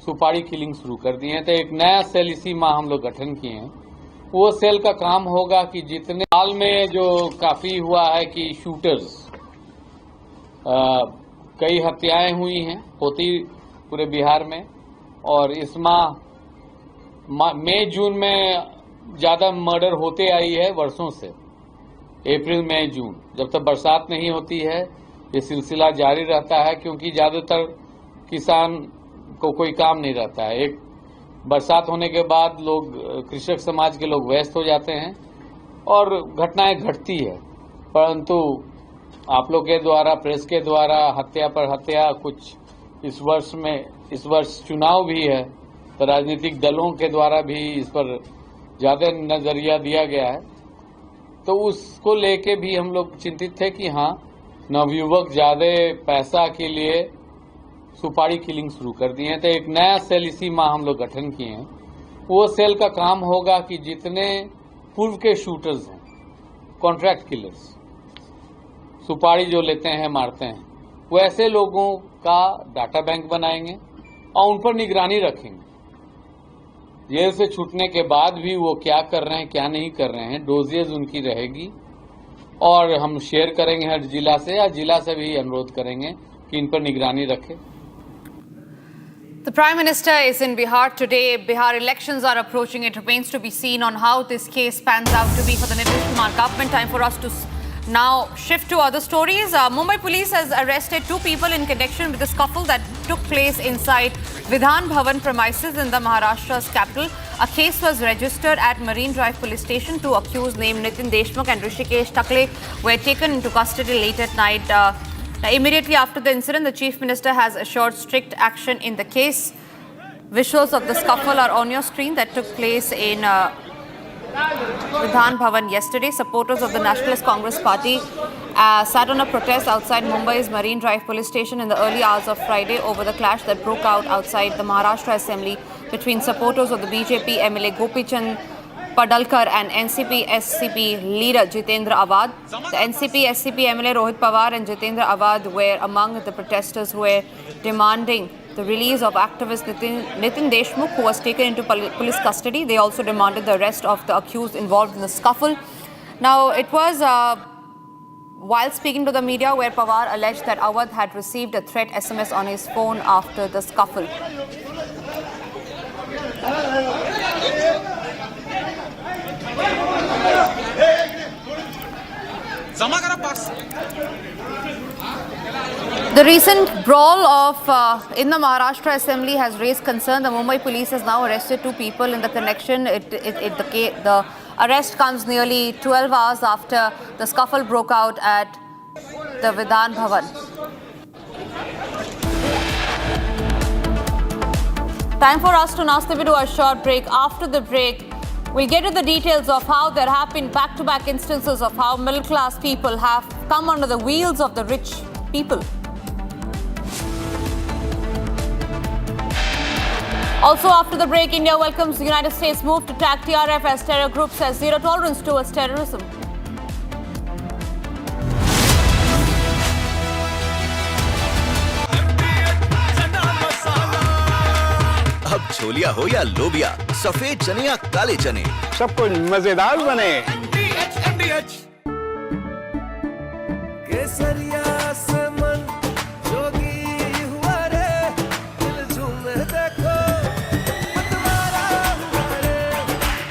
सुपारी किलिंग शुरू कर दिए हैं। तो एक नया सेल इसी माह हम लोग गठन किए हैं। वो सेल का काम होगा कि जितने हाल में जो काफ़ी हुआ है कि शूटर्स कई हत्याएं हुई हैं होती पूरे बिहार में, और इस माह मई जून में ज़्यादा मर्डर होते आई है वर्षों से। अप्रैल मई जून जब तक बरसात नहीं होती है ये सिलसिला जारी रहता है, क्योंकि ज़्यादातर किसान को कोई काम नहीं रहता है। एक बरसात होने के बाद लोग कृषक समाज के लोग व्यस्त हो जाते हैं और घटनाएं घटती है, परंतु आप लोग के द्वारा, प्रेस के द्वारा हत्या पर हत्या कुछ इस वर्ष चुनाव भी है तो राजनीतिक दलों के द्वारा भी इस पर ज़्यादा नजरिया दिया गया है, तो उसको लेके भी हम लोग चिंतित थे कि हाँ, नवयुवक ज़्यादा पैसा के लिए सुपारी किलिंग शुरू कर दिए हैं। तो एक नया सेल इसी माह हम लोग गठन किए हैं। वो सेल का काम होगा कि जितने पूर्व के शूटर्स हैं, कॉन्ट्रैक्ट किलर्स, सुपारी जो लेते हैं मारते हैं, वैसे लोगों का डाटा बैंक बनाएंगे और उन पर निगरानी रखेंगे। जेल से छूटने के बाद भी वो क्या कर रहे हैं, क्या नहीं कर रहे हैं, डोजेज उनकी रहेगी और हम शेयर करेंगे हर जिला से, या जिला से भी अनुरोध करेंगे कि इन पर निगरानी रखें। The Prime Minister is in Bihar today. Bihar elections are approaching. It remains to be seen on how this case pans out to be for the Nitish Kumar government. Time for us to now shift to other stories. Mumbai police has arrested two people in connection with the scuffle that took place inside Vidhan Bhavan premises in the Maharashtra's capital. A case was registered at Marine Drive police station. Two accused named Nitin Deshmukh and Rishikesh Takle were taken into custody late at night. Now, immediately after the incident, the Chief Minister has assured strict action in the case. Visuals of the scuffle are on your screen that took place in Vidhan Bhavan yesterday. Supporters of the Nationalist Congress Party sat on a protest outside Mumbai's Marine Drive police station in the early hours of Friday over the clash that broke out outside the Maharashtra Assembly between supporters of the BJP MLA Gopichand Padalkar and NCP SCP leader Jitendra Awad. The NCP SCP MLA Rohit Pawar and Jitendra Awad were among the protesters who were demanding the release of activist Nitin Deshmukh, who was taken into police custody. They also demanded the arrest of the accused involved in the scuffle. Now, it was while speaking to the media where Pawar alleged that Awad had received a threat SMS on his phone after the scuffle. The recent brawl in the Maharashtra Assembly has raised concern. The Mumbai police has now arrested 2 people in the connection. The arrest comes nearly 12 hours after the scuffle broke out at the Vidhan Bhavan. Time for us to now step into a short break. After the break, we'll get to the details of how there have been back-to-back instances of how middle-class people have come under the wheels of the rich people. Also, after the break, India welcomes the United States' move to tag TRF as terror group, says zero tolerance towards terrorism. अब छोलिया हो या लोबिया, सफेद चने या काले चने, सब कुछ मजेदार बने। केसरिया से मन जोगी हुआ रे, दिल झूमे देखो मतवारा हुआ रे।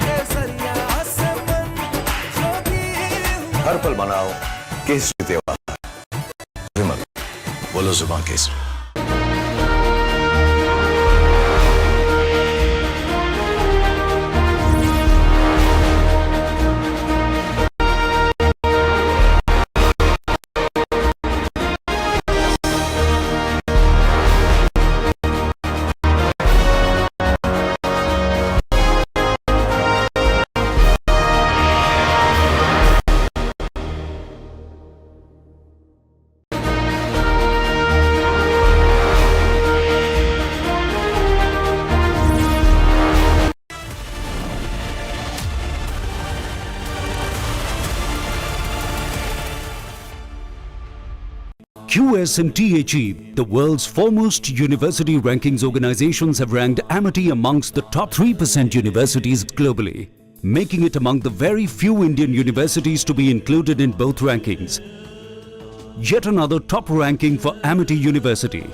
केसरिया से मन जोगी हुआ। हर पल मनाओ केसरी त्योहार। विमल, बोलो जुबान Kesari. QS and THE, the world's foremost university rankings organizations, have ranked Amity amongst the top 3% universities globally, making it among the very few Indian universities to be included in both rankings. Yet another top ranking for Amity University.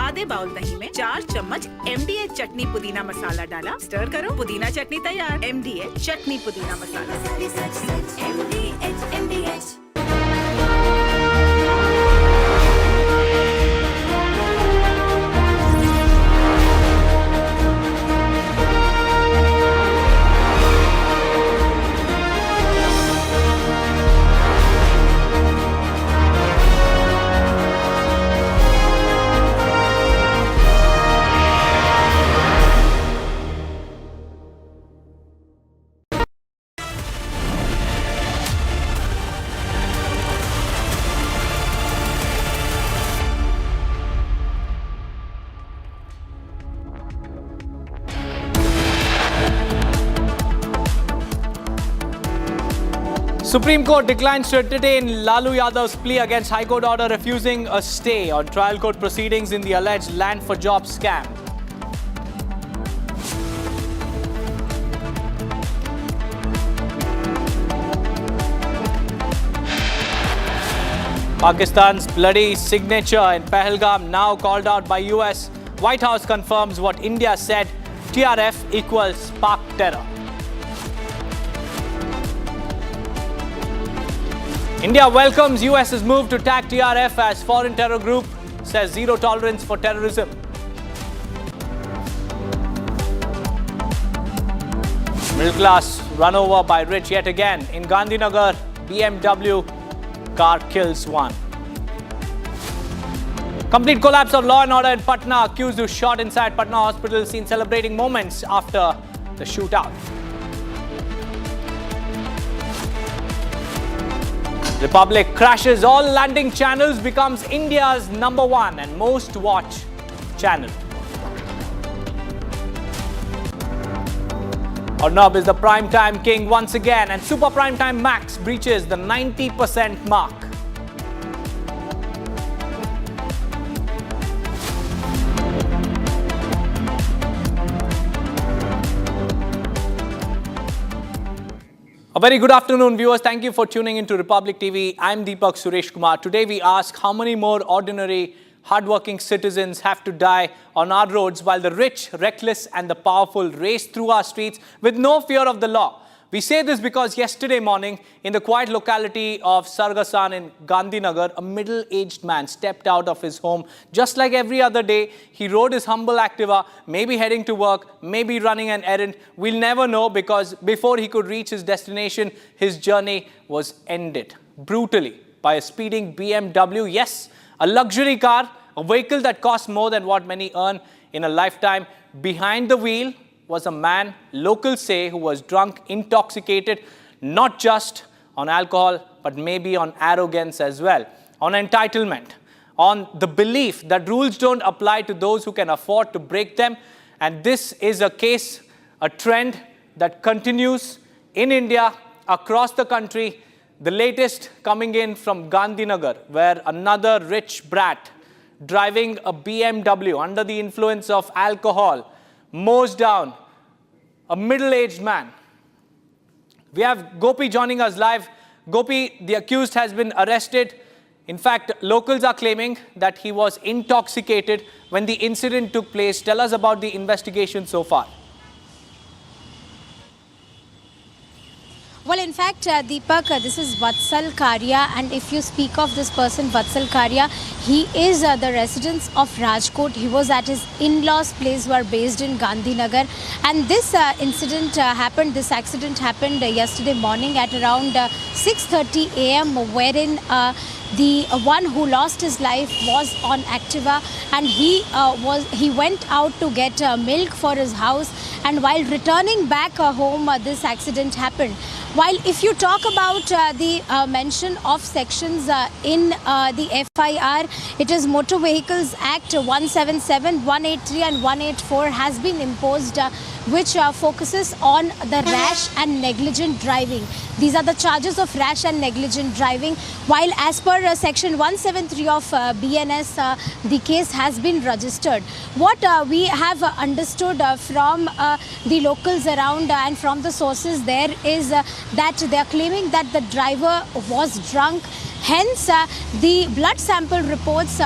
आधे bowl दही में 4 चम्मच MDH चटनी पुदीना मसाला डाला, stir करो, पुदीना चटनी तैयार। MDH चटनी पुदीना मसाला। MDH। Supreme Court declines to entertain Lalu Yadavs' plea against High Court order refusing a stay on trial court proceedings in the alleged land for jobs scam. Pakistan's bloody signature in Pahalgam now called out by US. White House confirms what India said, TRF equals Pak terror. India welcomes US's move to tag TRF as foreign terror group, says zero tolerance for terrorism. Middle class run over by rich yet again. In Gandhinagar, BMW car kills one. Complete collapse of law and order in Patna. Accused who shot inside Patna hospital seen celebrating moments after the shootout. Republic crashes all landing channels, becomes India's #1 and most watched channel. Arnab is the primetime king once again, and Super Primetime Max breaches the 90% mark. A very good afternoon, viewers. Thank you for tuning into Republic TV. I'm Deepak Suresh Kumar. Today we ask how many more ordinary, hardworking citizens have to die on our roads while the rich, reckless and the powerful race through our streets with no fear of the law. We say this because yesterday morning, in the quiet locality of Sargasan in Gandhinagar, a middle-aged man stepped out of his home. Just like every other day, he rode his humble Activa, maybe heading to work, maybe running an errand. We'll never know, because before he could reach his destination, his journey was ended brutally by a speeding BMW. Yes, a luxury car, a vehicle that costs more than what many earn in a lifetime. Behind the wheel was a man, locals say, who was drunk, intoxicated, not just on alcohol, but maybe on arrogance as well, on entitlement, on the belief that rules don't apply to those who can afford to break them. And this is a case, a trend that continues in India, across the country. The latest coming in from Gandhinagar, where another rich brat driving a BMW under the influence of alcohol mows down a middle-aged man. We have Gopi joining us live. Gopi, the accused has been arrested. In fact, locals are claiming that he was intoxicated when the incident took place. Tell us about the investigation so far. Well, in fact, Deepak, this is Vatsal Karya, and if you speak of this person, Vatsal Karya, he is the resident of Rajkot. He was at his in-laws' place who are based in Gandhinagar, and this accident happened yesterday morning at around 6:30 a.m. wherein the one who lost his life was on Activa, and he went out to get milk for his house, and while returning back home, this accident happened. While if you talk about the mention of sections in the FIR, it is Motor Vehicles Act 177, 183 and 184 has been imposed, which focuses on the rash and negligent driving. These are the charges of rash and negligent driving, while as per section 173 of BNS, the case has been registered. What we have understood from the locals around and from the sources there is that they are claiming that the driver was drunk. Hence, the blood sample reports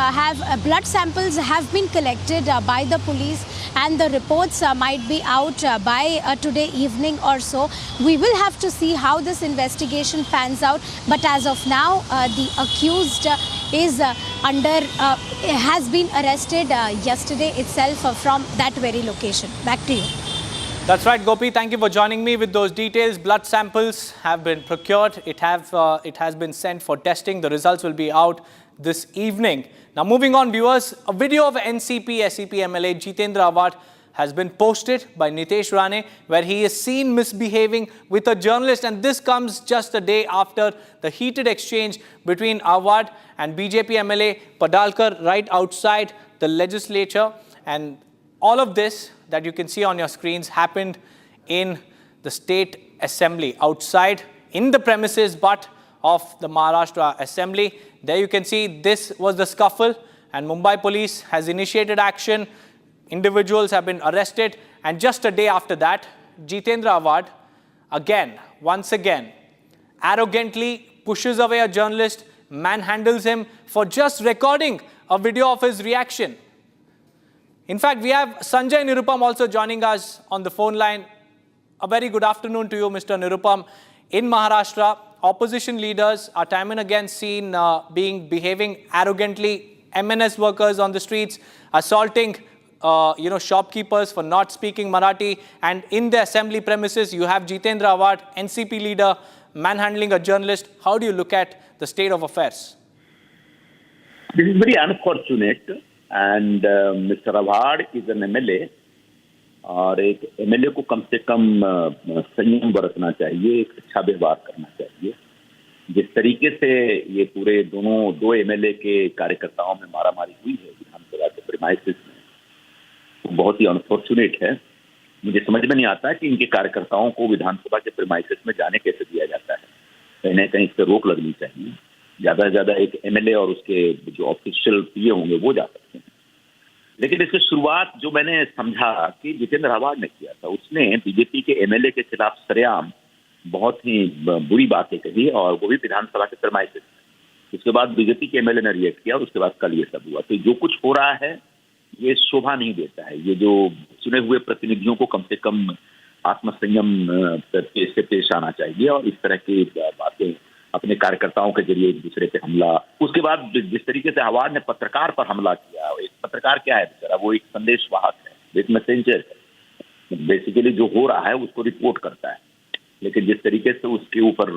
blood samples have been collected by the police, and the reports might be out by today evening or so. We will have to see how this investigation pans out. But as of now, the accused is has been arrested yesterday itself from that very location. Back to you. That's right, Gopi. Thank you for joining me with those details. Blood samples have been procured. It has been sent for testing. The results will be out this evening. Now, moving on, viewers, a video of NCP MLA Jitendra Awad has been posted by Nitesh Rane, where he is seen misbehaving with a journalist. And this comes just a day after the heated exchange between Awad and BJP MLA Padalkar right outside the legislature. And all of this that you can see on your screens happened in the State Assembly, outside in the premises but of the Maharashtra Assembly. There you can see this was the scuffle, and Mumbai police has initiated action. Individuals have been arrested, and just a day after that, Jitendra Awad once again, arrogantly pushes away a journalist, manhandles him for just recording a video of his reaction. In fact, we have Sanjay Nirupam also joining us on the phone line. A very good afternoon to you, Mr. Nirupam. In Maharashtra, opposition leaders are time and again seen behaving arrogantly. MNS workers on the streets, assaulting shopkeepers for not speaking Marathi. And in the assembly premises, you have Jitendra Awad, NCP leader, manhandling a journalist. How do you look at the state of affairs? This is very unfortunate. And Mr. Awad is an MLA, और एक MLA को कम से कम संयम बरतना चाहिए, एक अच्छा व्यवहार करना चाहिए. जिस तरीके से ये पूरे दो MLA के कार्यकर्ताओं में मारामारी हुई है विधानसभा के प्रीमाइसेस में, तो बहुत ही अनफॉर्चुनेट है. मुझे समझ में नहीं आता है कि इनके कार्यकर्ताओं को विधानसभा के प्रीमाइसेस में जाने कैसे दिया जाता है. कहीं ना कहीं इस पर रोक लगनी चाहिए. ज्यादा से ज्यादा एक MLA और उसके जो ऑफिशियल PA होंगे वो जा सकते हैं. लेकिन इसकी शुरुआत जो मैंने समझा कि जितेंद्र अवाड ने किया था, उसने बीजेपी के MLA के खिलाफ सरेआम बहुत ही बुरी बातें कही, और वो भी विधानसभा के फरमाइश. उसके बाद बीजेपी के MLA ने रिएक्ट किया, और उसके बाद कल ये सब हुआ. तो जो कुछ हो रहा है ये शोभा नहीं देता है. ये जो चुने हुए प्रतिनिधियों को कम से कम आत्मसंयम से पेश आना चाहिए और इस तरह की बातें अपने कार्यकर्ताओं के जरिए एक दूसरे पे हमला, उसके बाद जिस तरीके से अवार्ड ने पत्रकार पर हमला किया, एक पत्रकार क्या है बेचारा, वो एक संदेश वाहक है, एक मैसेंजर है, बेसिकली जो हो रहा है उसको रिपोर्ट करता है, लेकिन जिस तरीके से उसके ऊपर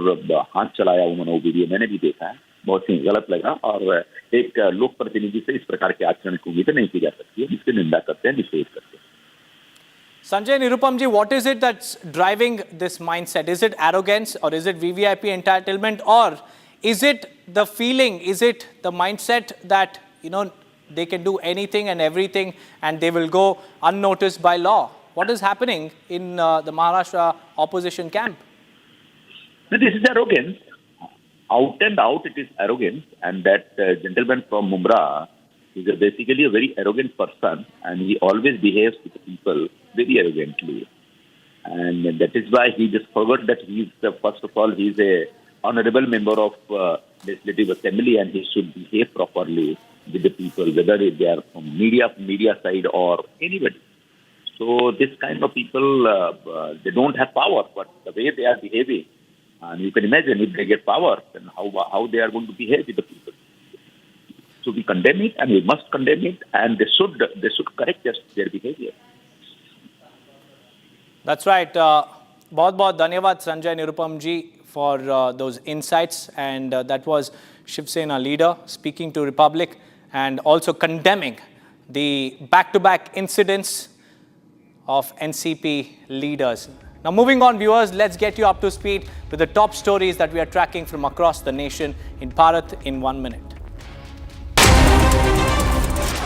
हाथ चलाया उन्होंने, वो वीडियो मैंने भी देखा है, बहुत ही गलत लगा और एक लोक प्रतिनिधि से इस प्रकार के आचरण की उम्मीद नहीं की जा सकती है, जिसकी निंदा करते हैं, निषेध करते हैं। Sanjay Nirupam ji, what is it that's driving this mindset? Is it arrogance or is it VVIP entitlement or is it the feeling, is it the mindset that, you know, they can do anything and everything and they will go unnoticed by law? What is happening in the Maharashtra opposition camp? This is arrogance. Out and out it is arrogance, and that gentleman from Mumra is basically a very arrogant person, and he always behaves with people very arrogantly. And that is why he just forgot that he is, first of all, he is a honorable member of Legislative Assembly and he should behave properly with the people, whether they are from media side or anybody. So this kind of people, they don't have power, but the way they are behaving, and you can imagine if they get power, then how they are going to behave with the people. So we condemn it, and we must condemn it, and they should correct their behavior. That's right. बहुत धन्यवाद Sanjay Nirupam ji for those insights, and that was Shiv Sena leader speaking to Republic and also condemning the back-to-back incidents of NCP leaders. Now moving on, viewers, let's get you up to speed with the top stories that we are tracking from across the nation in Bharat in 1 minute.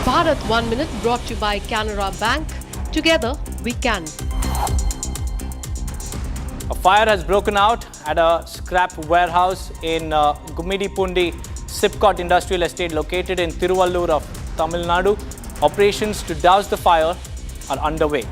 Bharat 1 minute brought to you by Canara Bank. Together we can. A fire has broken out at a scrap warehouse in Gumidipundi Sipcot Industrial Estate located in Tiruvallur of Tamil Nadu. Operations to douse the fire are underway.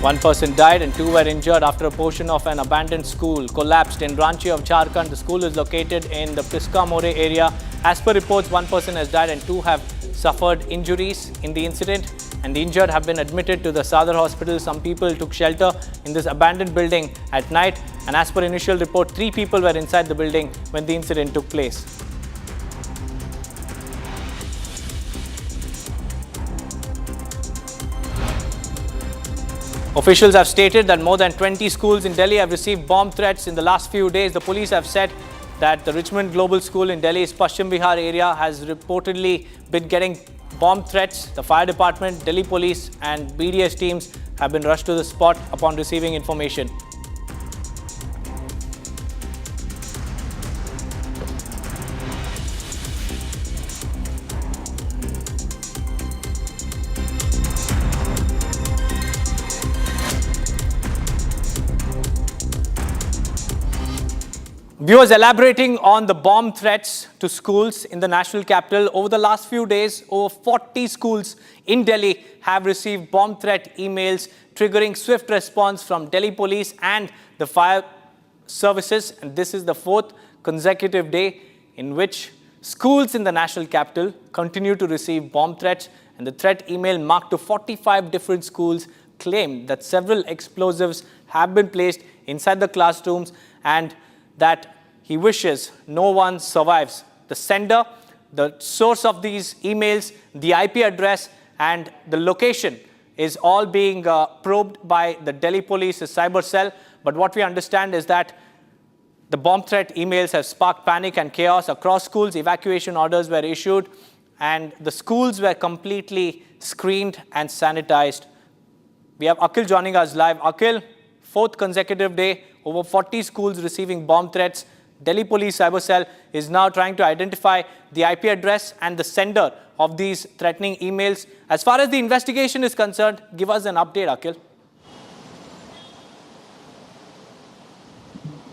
One person died and 2 were injured after a portion of an abandoned school collapsed in Ranchi of Jharkhand. The school is located in the Piska More area. As per reports, 1 person has died and 2 have suffered injuries in the incident, and the injured have been admitted to the Sadar hospital. Some people took shelter in this abandoned building at night, and as per initial report, 3 people were inside the building when the incident took place. Officials have stated that more than 20 schools in Delhi have received bomb threats in the last few days. The police have said that the Richmond Global School in Delhi's Paschim Bihar area has reportedly been getting bomb threats. The fire department, Delhi police and BDS teams have been rushed to the spot upon receiving information. Viewers, elaborating on the bomb threats to schools in the national capital, over the last few days, over 40 schools in Delhi have received bomb threat emails, triggering swift response from Delhi police and the fire services. And this is the 4th consecutive day in which schools in the national capital continue to receive bomb threats. And the threat email marked to 45 different schools claimed that several explosives have been placed inside the classrooms and that he wishes no one survives. The sender, the source of these emails, the IP address and the location is all being probed by the Delhi Police's cyber cell. But what we understand is that the bomb threat emails have sparked panic and chaos across schools. Evacuation orders were issued and the schools were completely screened and sanitized. We have Akhil joining us live. Akhil, 4th consecutive day, over 40 schools receiving bomb threats. Delhi Police Cyber Cell is now trying to identify the IP address and the sender of these threatening emails. As far as the investigation is concerned, give us an update, Akhil.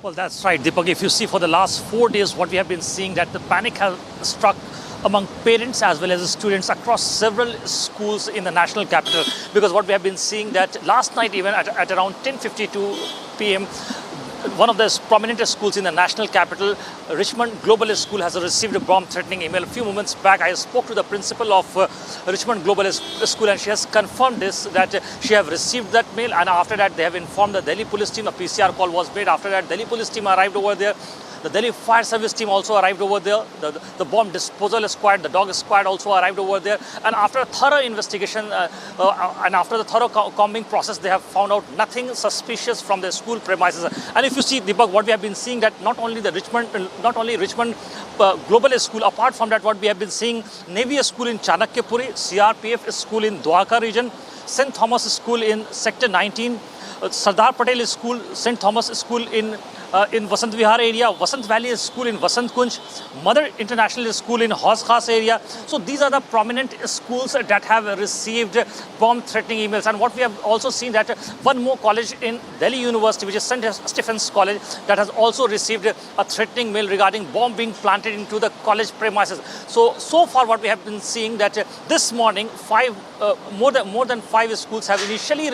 Well, that's right, Deepak. If you see for the last 4 days, what we have been seeing that the panic has struck among parents as well as students across several schools in the national capital. Because what we have been seeing that last night, even at around 10:52 p.m., one of the prominent schools in the national capital, Richmond Global School, has received a bomb-threatening email. A few moments back, I spoke to the principal of Richmond Global School, and she has confirmed this, that she have received that mail, and after that, they have informed the Delhi police team. A PCR call was made. After that, Delhi police team arrived over there. The Delhi Fire Service team also arrived over there. The bomb disposal squad, the dog squad also arrived over there. And after a thorough investigation and after the thorough combing process, they have found out nothing suspicious from the school premises. And if you see, Deepak, what we have been seeing, that not only Richmond Global School, apart from that, what we have been seeing, Navy School in Chanakyapuri, CRPF School in Dwarka region, St. Thomas School in Sector 19, Sardar Patel School, St. Thomas School in Vasant Vihar area, Vasant Valley School in Vasant Kunj, Mother International School in Haus Khas area. So these are the prominent schools that have received bomb-threatening emails. And what we have also seen, that one more college in Delhi University, which is St. Stephen's College, that has also received a threatening mail regarding bomb being planted into the college premises. So far what we have been seeing, that this morning more than 5 schools have initially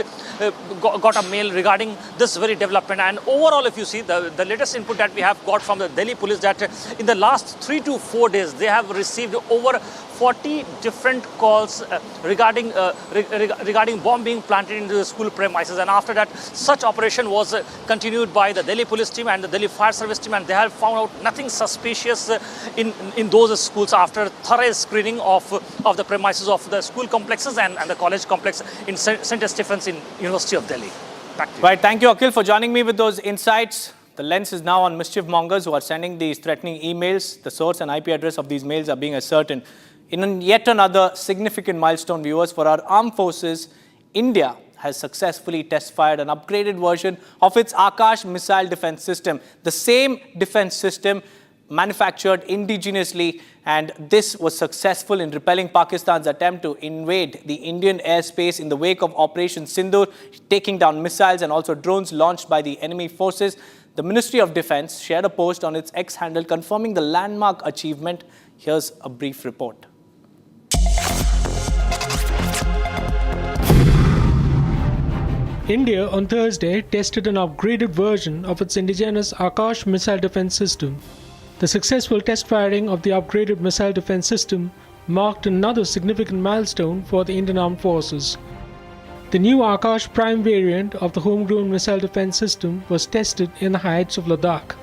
got a mail regarding this very development. And overall, if you see the latest input that we have got from the Delhi police, that in the last 3 to 4 days, they have received over 40 different calls regarding bomb being planted into the school premises. And after that, such operation was continued by the Delhi police team and the Delhi Fire Service team, and they have found out nothing suspicious in those schools after thorough screening of the premises of the school complexes and the college complex in St. Stephen's in University of Delhi. Back to you. Right, thank you, Akhil, for joining me with those insights. The lens is now on mischief mongers who are sending these threatening emails. The source and IP address of these mails are being ascertained. In yet another significant milestone, viewers, for our armed forces, India has successfully test-fired an upgraded version of its Akash missile defense system. The same defense system manufactured indigenously, and this was successful in repelling Pakistan's attempt to invade the Indian airspace in the wake of Operation Sindoor, taking down missiles and also drones launched by the enemy forces. The Ministry of Defense shared a post on its X handle confirming the landmark achievement. Here's a brief report. India on Thursday tested an upgraded version of its indigenous Akash missile defense system. The successful test firing of the upgraded missile defense system marked another significant milestone for the Indian Armed Forces. The new Akash Prime variant of the homegrown missile defense system was tested in the heights of Ladakh.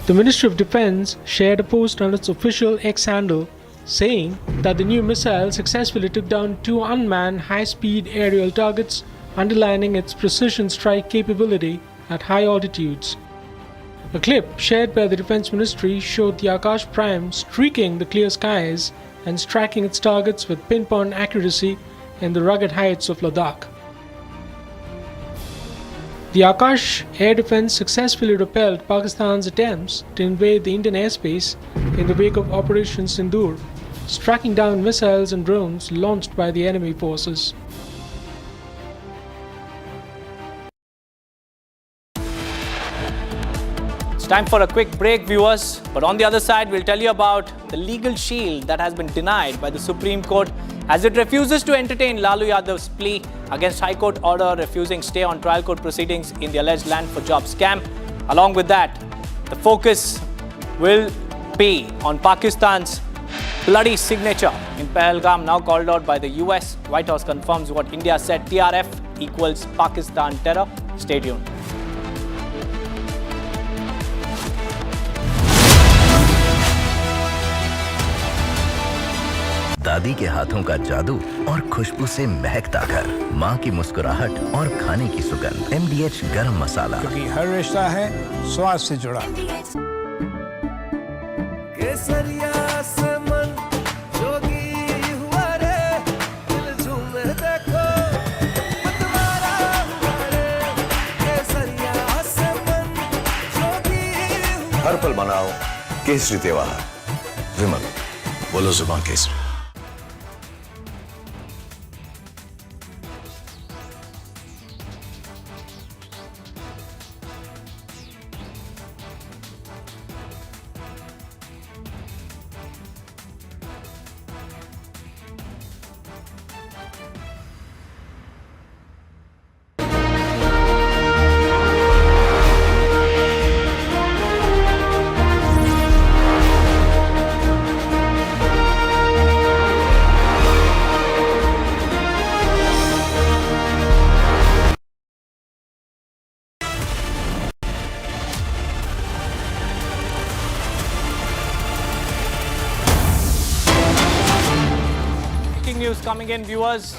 The Ministry of Defense shared a post on its official X handle saying that the new missile successfully took down 2 unmanned high-speed aerial targets, underlining its precision strike capability at high altitudes. A clip shared by the Defense Ministry showed the Akash Prime streaking the clear skies and striking its targets with pinpoint accuracy in the rugged heights of Ladakh. The Akash air defense successfully repelled Pakistan's attempts to invade the Indian airspace in the wake of Operation Sindoor, striking down missiles and drones launched by the enemy forces. It's time for a quick break, viewers. But on the other side, we'll tell you about the legal shield that has been denied by the Supreme Court as it refuses to entertain Lalu Yadavs' plea against High Court order refusing stay on trial court proceedings in the alleged land for job scam. Along with that, the focus will be on Pakistan's bloody signature in Pahalgam, now called out by the US. White House confirms what India said: TRF equals Pakistan terror. Stay tuned. दादी के हाथों का जादू और खुशबू से महकता घर, माँ की मुस्कुराहट और खाने की सुगंध। MDH गरम मसाला, क्योंकि हर रिश्ता है स्वाद से जुड़ा। केसरिया से मन जोगी हुआ रे, दिल झूमे देखो मतवारा हुआ रे। केसरिया से मन जोगी हुआ। हर पल मनाओ केसरी त्योहार। विमल, बोलो जुबान Kesari. news coming in, viewers.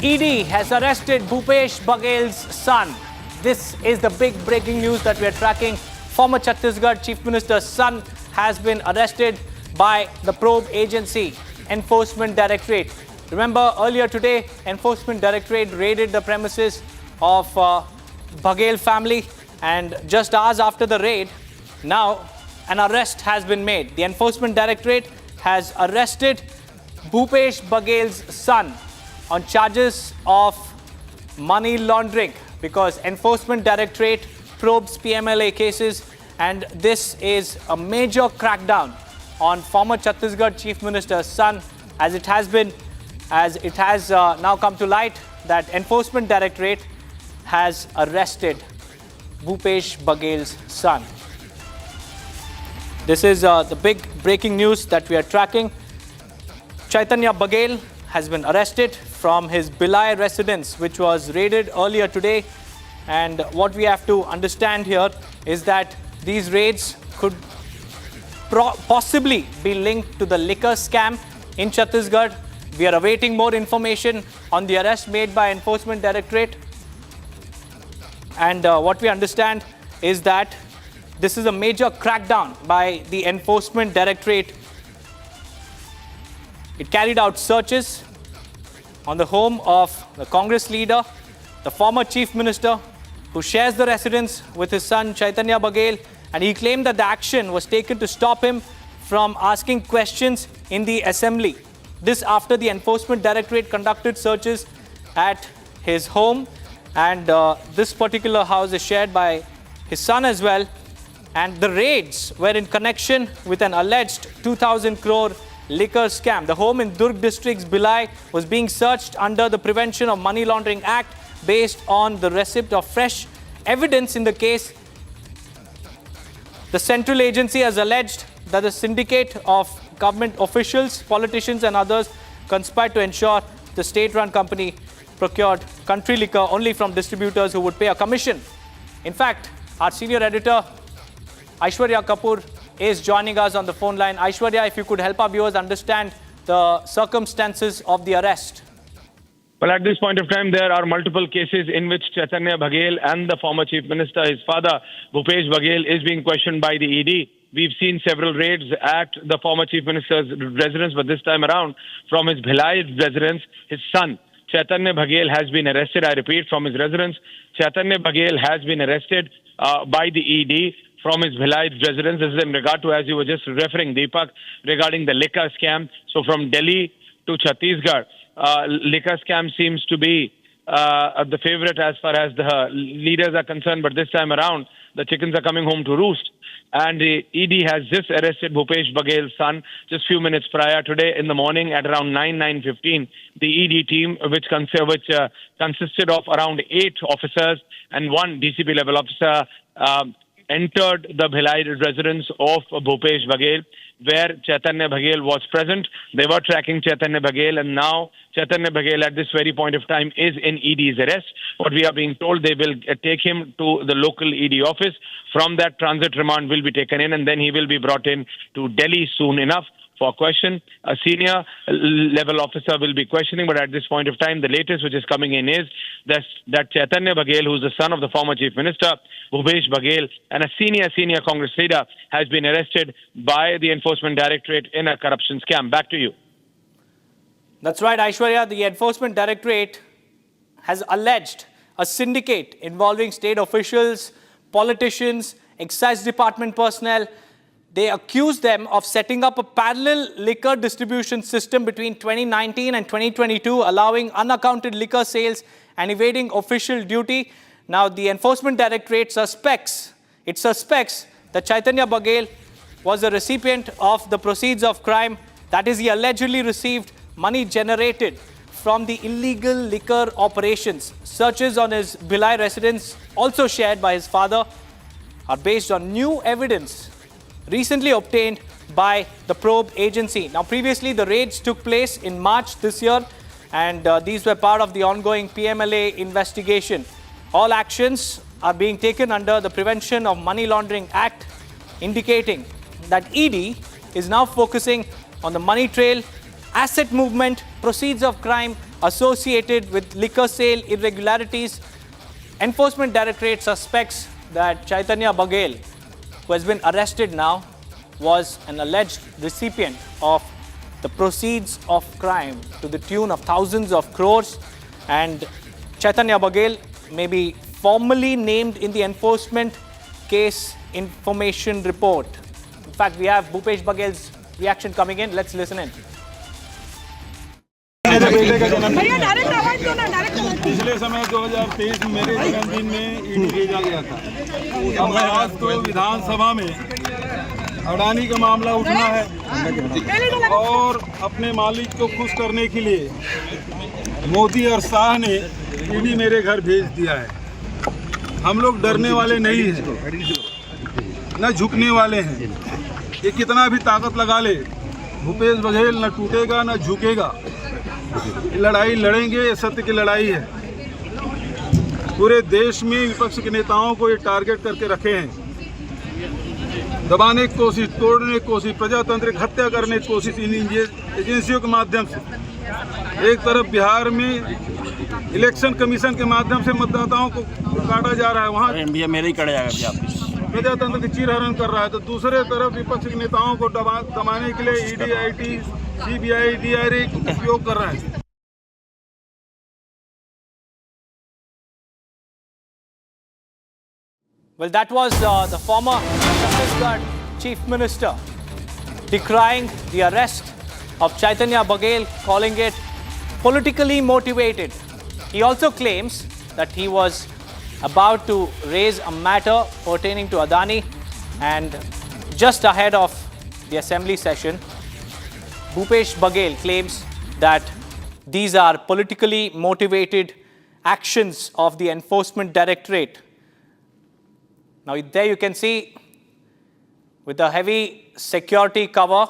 ED has arrested Bhupesh Baghel's son. This is the big breaking news that we are tracking. Former Chhattisgarh Chief Minister's son has been arrested by the probe agency, Enforcement Directorate. Remember, earlier today, Enforcement Directorate raided the premises of Baghel family, and just hours after the raid, now an arrest has been made. The Enforcement Directorate has arrested Bhupesh Baghel's son on charges of money laundering, because Enforcement Directorate probes PMLA cases, and this is a major crackdown on former Chhattisgarh Chief Minister's son, as it has now come to light that Enforcement Directorate has arrested Bhupesh Baghel's son. This is the big breaking news that we are tracking. Chaitanya Baghel has been arrested from his Bhilai residence, which was raided earlier today. And what we have to understand here is that these raids could possibly be linked to the liquor scam in Chhattisgarh. We are awaiting more information on the arrest made by Enforcement Directorate. And what we understand is that this is a major crackdown by the Enforcement Directorate. It carried out searches on the home of the Congress leader, the former Chief Minister, who shares the residence with his son Chaitanya Baghel, and he claimed that the action was taken to stop him from asking questions in the assembly. This after the Enforcement Directorate conducted searches at his home, and this particular house is shared by his son as well. And the raids were in connection with an alleged 2,000 crore liquor scam. The home in Durg district's Bhilai was being searched under the Prevention of Money Laundering Act based on the receipt of fresh evidence in the case. The central agency has alleged that the syndicate of government officials, politicians and others conspired to ensure the state-run company procured country liquor only from distributors who would pay a commission. In fact, our senior editor Aishwarya Kapoor is joining us on the phone line. Aishwarya, if you could help our viewers understand the circumstances of the arrest. Well, at this point of time, there are multiple cases in which Chaitanya Baghel and the former Chief Minister, his father, Bhupesh Baghel, is being questioned by the ED. We've seen several raids at the former Chief Minister's residence, but this time around, from his Bhilai residence, his son, Chaitanya Baghel, has been arrested. I repeat, from his residence, Chaitanya Baghel has been arrested by the ED from his Bhilai residence. This is in regard to, as you were just referring, Deepak, regarding the liquor scam. So from Delhi to Chhattisgarh, liquor scam seems to be the favorite as far as the leaders are concerned. But this time around, the chickens are coming home to roost. And the ED has just arrested Bhupesh Baghel's son just few minutes prior. Today in the morning at around 9:15, the ED team, which consisted of around 8 officers and 1 DCP level officer, entered the Bhilai residence of Bhupesh Baghel, where Chaitanya Baghel was present. They were tracking Chaitanya Baghel, and now Chaitanya Baghel at this very point of time is in ED's arrest. What we are being told, they will take him to the local ED office. From that, transit remand will be taken in, and then he will be brought in to Delhi soon enough for question. A senior level officer will be questioning, but at this point of time, the latest which is coming in is that Chaitanya Baghel, who is the son of the former Chief Minister, Bhupesh Baghel, and a senior Congress leader, has been arrested by the Enforcement Directorate in a corruption scam. Back to you. That's right, Aishwarya. The Enforcement Directorate has alleged a syndicate involving state officials, politicians, excise department personnel. They accuse them of setting up a parallel liquor distribution system between 2019 and 2022, allowing unaccounted liquor sales and evading official duty. Now, the Enforcement Directorate suspects that Chaitanya Baghel was a recipient of the proceeds of crime. That is, he allegedly received money generated from the illegal liquor operations. Searches on his Bhilai residence, also shared by his father, are based on new evidence recently obtained by the probe agency. Now, previously, the raids took place in March this year, and these were part of the ongoing PMLA investigation. All actions are being taken under the Prevention of Money Laundering Act, indicating that ED is now focusing on the money trail asset movement, proceeds of crime associated with liquor sale irregularities. Enforcement Directorate suspects that Chaitanya Baghel, who has been arrested now, was an alleged recipient of the proceeds of crime to the tune of thousands of crores. And Chaitanya Baghel may be formally named in the enforcement case information report. In fact, we have Bhupesh Baghel's reaction coming in. Let's listen in. पिछले समय 2023 में मेरे जन्मदिन में ED भेजा गया था। अब मैं आज तो विधानसभा में अडानी का मामला उठना है और अपने मालिक को खुश करने के लिए मोदी और शाह ने ईडी मेरे घर भेज दिया है। हम लोग डरने वाले नहीं हैं, न झुकने वाले हैं। ये कितना भी ताकत लगा ले, भूपेश बघेल न टूटेगा न झुकेगा। लड़ाई लड़ेंगे, सत्य की लड़ाई है। पूरे देश में विपक्ष के नेताओं को ये टारगेट करके रखे हैं, दबाने की कोशिश, तोड़ने की कोशिश, प्रजातंत्र की हत्या करने की कोशिश इन एजेंसियों के माध्यम से। एक तरफ बिहार में इलेक्शन कमीशन के माध्यम से मतदाताओं को काटा जा रहा है, वहाँ मेरे ही कड़ा जाएगा, प्रजातंत्र की चीरहरण कर रहा है, तो दूसरे तरफ विपक्ष के नेताओं को दबाने के लिए ईडी, आईटी, सीबीआई, डीआरए उपयोग कर रहा है। Well, that was the former Chhattisgarh Chief Minister decrying the arrest of Chaitanya Baghel, calling it politically motivated. He also claims that he was about to raise a matter pertaining to Adani, and just ahead of the assembly session, Bhupesh Baghel claims that these are politically motivated actions of the Enforcement Directorate. Now there you can see, with a heavy security cover,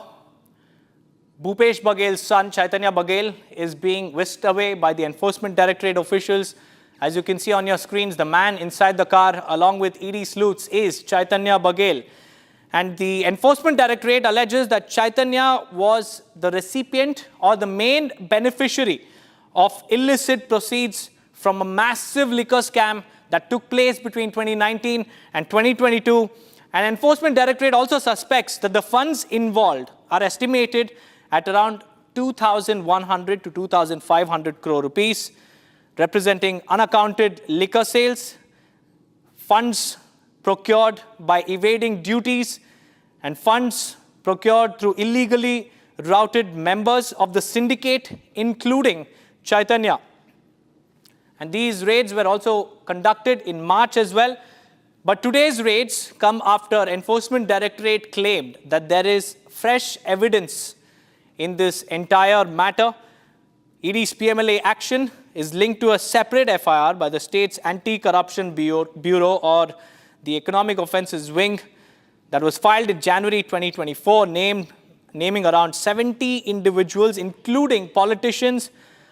Bhupesh Baghel's son Chaitanya Baghel is being whisked away by the Enforcement Directorate officials. As you can see on your screens, the man inside the car along with ED sleuths is Chaitanya Baghel. And the Enforcement Directorate alleges that Chaitanya was the recipient or the main beneficiary of illicit proceeds from a massive liquor scam that took place between 2019 and 2022. And Enforcement Directorate also suspects that the funds involved are estimated at around 2,100 to 2,500 crore rupees, representing unaccounted liquor sales, funds procured by evading duties, and funds procured through illegally routed members of the syndicate, including Chaitanya. And these raids were also conducted in March as well. But today's raids come after Enforcement Directorate claimed that there is fresh evidence in this entire matter. ED's PMLA action is linked to a separate FIR by the state's Anti-Corruption Bureau, or the Economic Offences Wing, that was filed in January 2024, naming around 70 individuals, including politicians,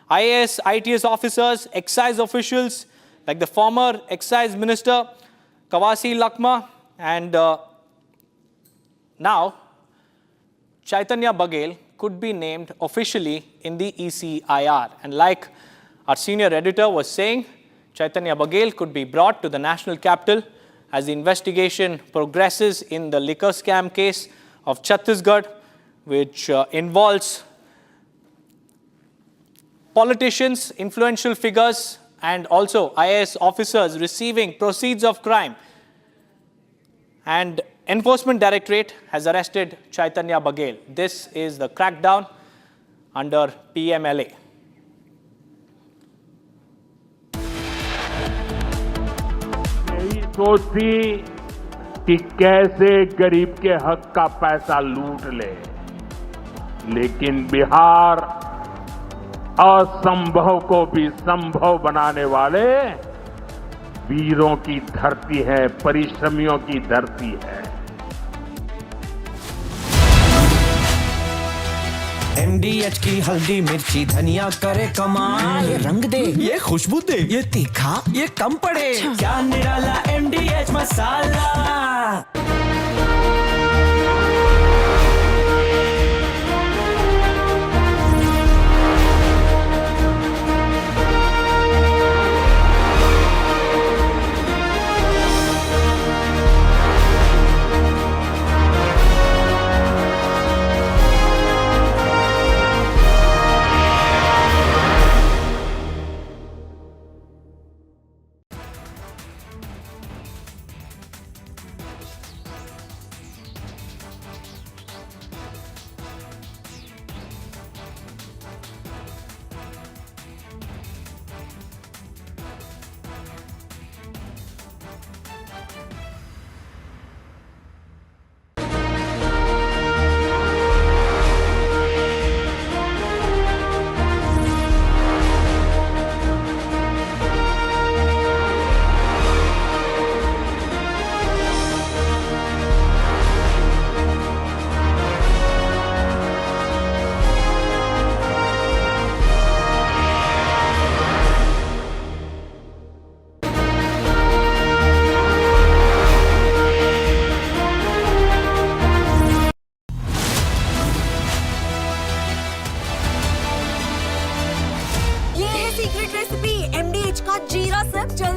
IAS, ITS officers, excise officials, like the former excise minister, Kawasi Lakma, and now Chaitanya Baghel could be named officially in the ECIR. And like our senior editor was saying, Chaitanya Baghel could be brought to the national capital as the investigation progresses in the liquor scam case of Chhattisgarh, which involves politicians, influential figures, and also IAS officers receiving proceeds of crime. And Enforcement Directorate has arrested Chaitanya Baghel. This is the crackdown under PMLA. यही सोच थी कि कैसे गरीब के हक का पैसा लूट ले, लेकिन बिहार असंभव को भी संभव बनाने वाले वीरों की धरती है, परिश्रमियों की धरती है। MDH की हल्दी मिर्ची धनिया करे कमाल, ये रंग दे, ये खुशबू दे, ये तीखा, ये कम पड़े, क्या निराला MDH मसाला।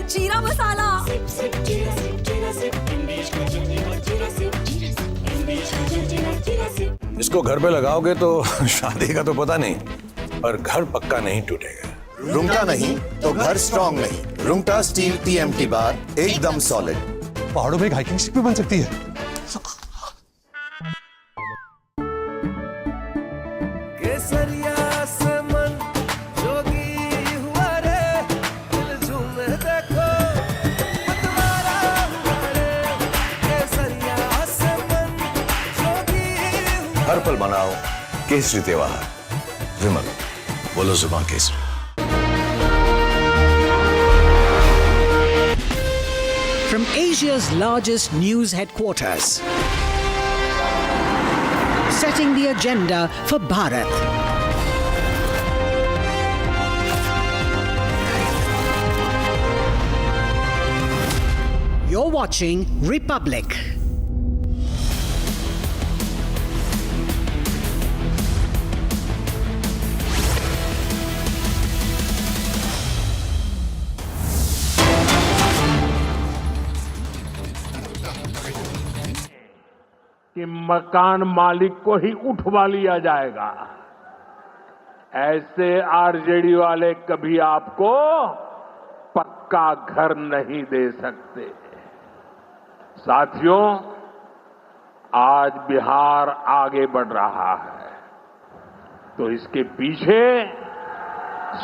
जलजीरा मसाला। इसको घर पे लगाओगे तो शादी का तो पता नहीं, पर घर पक्का नहीं टूटेगा। रुंगटा नहीं तो घर स्ट्रॉन्ग नहीं। रुंगटा स्टील TMT बार एकदम सॉलिड। पहाड़ों में एक हाइकिंग स्टिक भी बन सकती है। केसरिया से मन जोगी हुआ रे, दिल झूमे देखो मतवारा हुआ रे। केसरिया से मन जोगी हुआ। हर पल मनाओ केसरी त्योहार। विमल, बोलो जुबान Kesari. From Asia's largest news headquarters, setting the agenda for Bharat. You're watching Republic. कि मकान मालिक को ही उठवा लिया जाएगा। ऐसे आरजेडी वाले कभी आपको पक्का घर नहीं दे सकते। साथियों, आज बिहार आगे बढ़ रहा है, तो इसके पीछे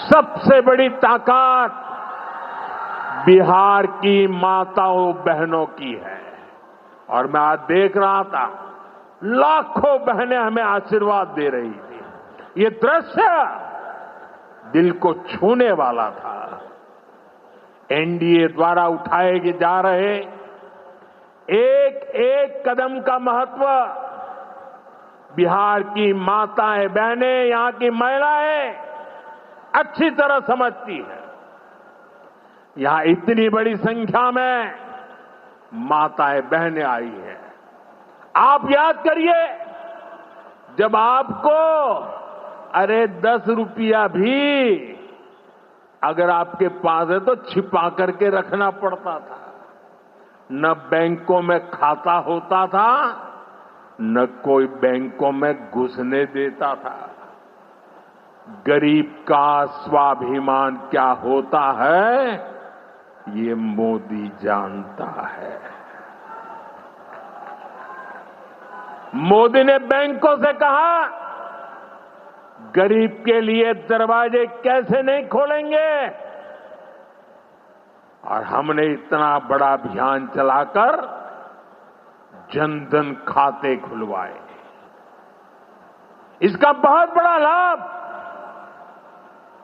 सबसे बड़ी ताकत बिहार की माताओं बहनों की है। और मैं आज देख रहा था, लाखों बहनें हमें आशीर्वाद दे रही थी। ये दृश्य दिल को छूने वाला था। एनडीए द्वारा उठाए जा रहे एक एक कदम का महत्व बिहार की माताएं बहनें, यहां की महिलाएं अच्छी तरह समझती हैं। यहां इतनी बड़ी संख्या में माताएं बहनें आई हैं। आप याद करिए, जब आपको 10 रुपया भी अगर आपके पास है तो छिपा करके रखना पड़ता था। न बैंकों में खाता होता था, न कोई बैंकों में घुसने देता था। गरीब का स्वाभिमान क्या होता है, ये मोदी जानता है। मोदी ने बैंकों से कहा, गरीब के लिए दरवाजे कैसे नहीं खोलेंगे, और हमने इतना बड़ा अभियान चलाकर जनधन खाते खुलवाए। इसका बहुत बड़ा लाभ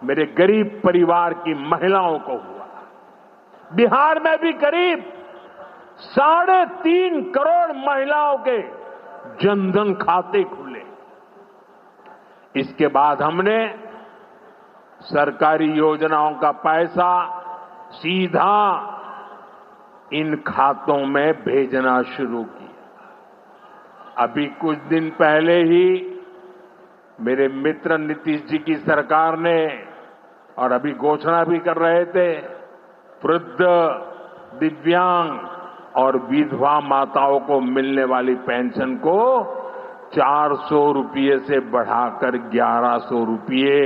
मेरे गरीब परिवार की महिलाओं को हुआ। बिहार में भी करीब 3.5 करोड़ महिलाओं के जनधन खाते खुले। इसके बाद हमने सरकारी योजनाओं का पैसा सीधा इन खातों में भेजना शुरू किया। अभी कुछ दिन पहले ही मेरे मित्र नीतीश जी की सरकार ने, और अभी घोषणा भी कर रहे थे, वृद्ध, दिव्यांग और विधवा माताओं को मिलने वाली पेंशन को 400 रुपये से बढ़ाकर 1100 रुपये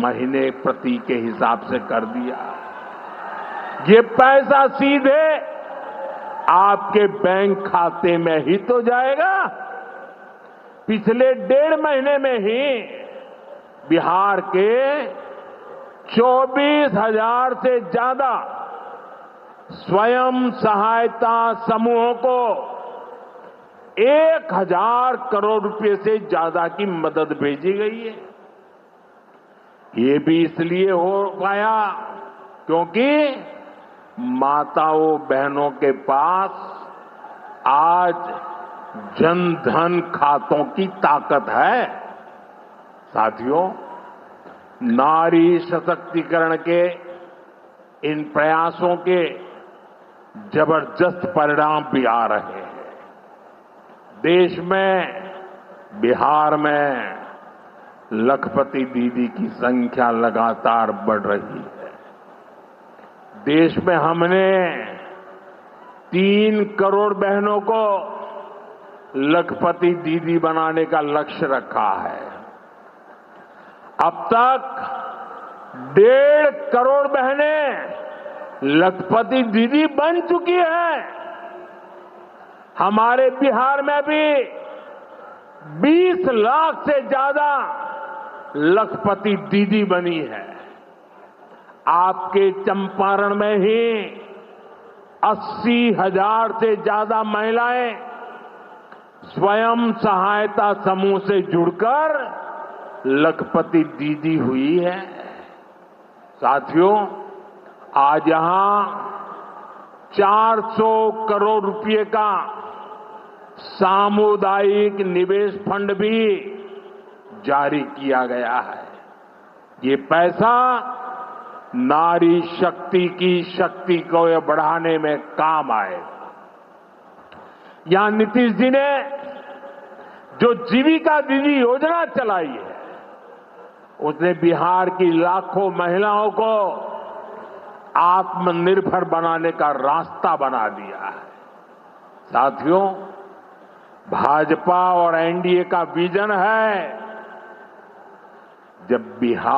महीने प्रति के हिसाब से कर दिया। ये पैसा सीधे आपके बैंक खाते में ही तो जाएगा। पिछले 1.5 महीने में ही बिहार के 24,000 से ज्यादा स्वयं सहायता समूहों को 1,000 करोड़ रुपए से ज्यादा की मदद भेजी गई है। ये भी इसलिए हो पाया क्योंकि माताओं बहनों के पास आज जनधन खातों की ताकत है। साथियों, नारी सशक्तिकरण के इन प्रयासों के जबरदस्त परिणाम भी आ रहे हैं। देश में, बिहार में लखपति दीदी की संख्या लगातार बढ़ रही है। देश में हमने 3 करोड़ बहनों को लखपति दीदी बनाने का लक्ष्य रखा है। अब तक 1.5 करोड़ बहनें लखपति दीदी बन चुकी हैं। हमारे बिहार में भी 20 लाख से ज्यादा लखपति दीदी बनी है। आपके चंपारण में ही 80,000 से ज्यादा महिलाएं स्वयं सहायता समूह से जुड़कर लखपति दीदी हुई है। साथियों, आज यहां 400 करोड़ रुपए का सामुदायिक निवेश फंड भी जारी किया गया है। ये पैसा नारी शक्ति की शक्ति को बढ़ाने में काम आएगा। यहां नीतीश जी ने जो जीविका दीदी योजना चलाई है, उसने बिहार की लाखों महिलाओं को आत्मनिर्भर बनाने का रास्ता बना दिया है। साथियों, भाजपा और एनडीए का विजन है, जब बिहार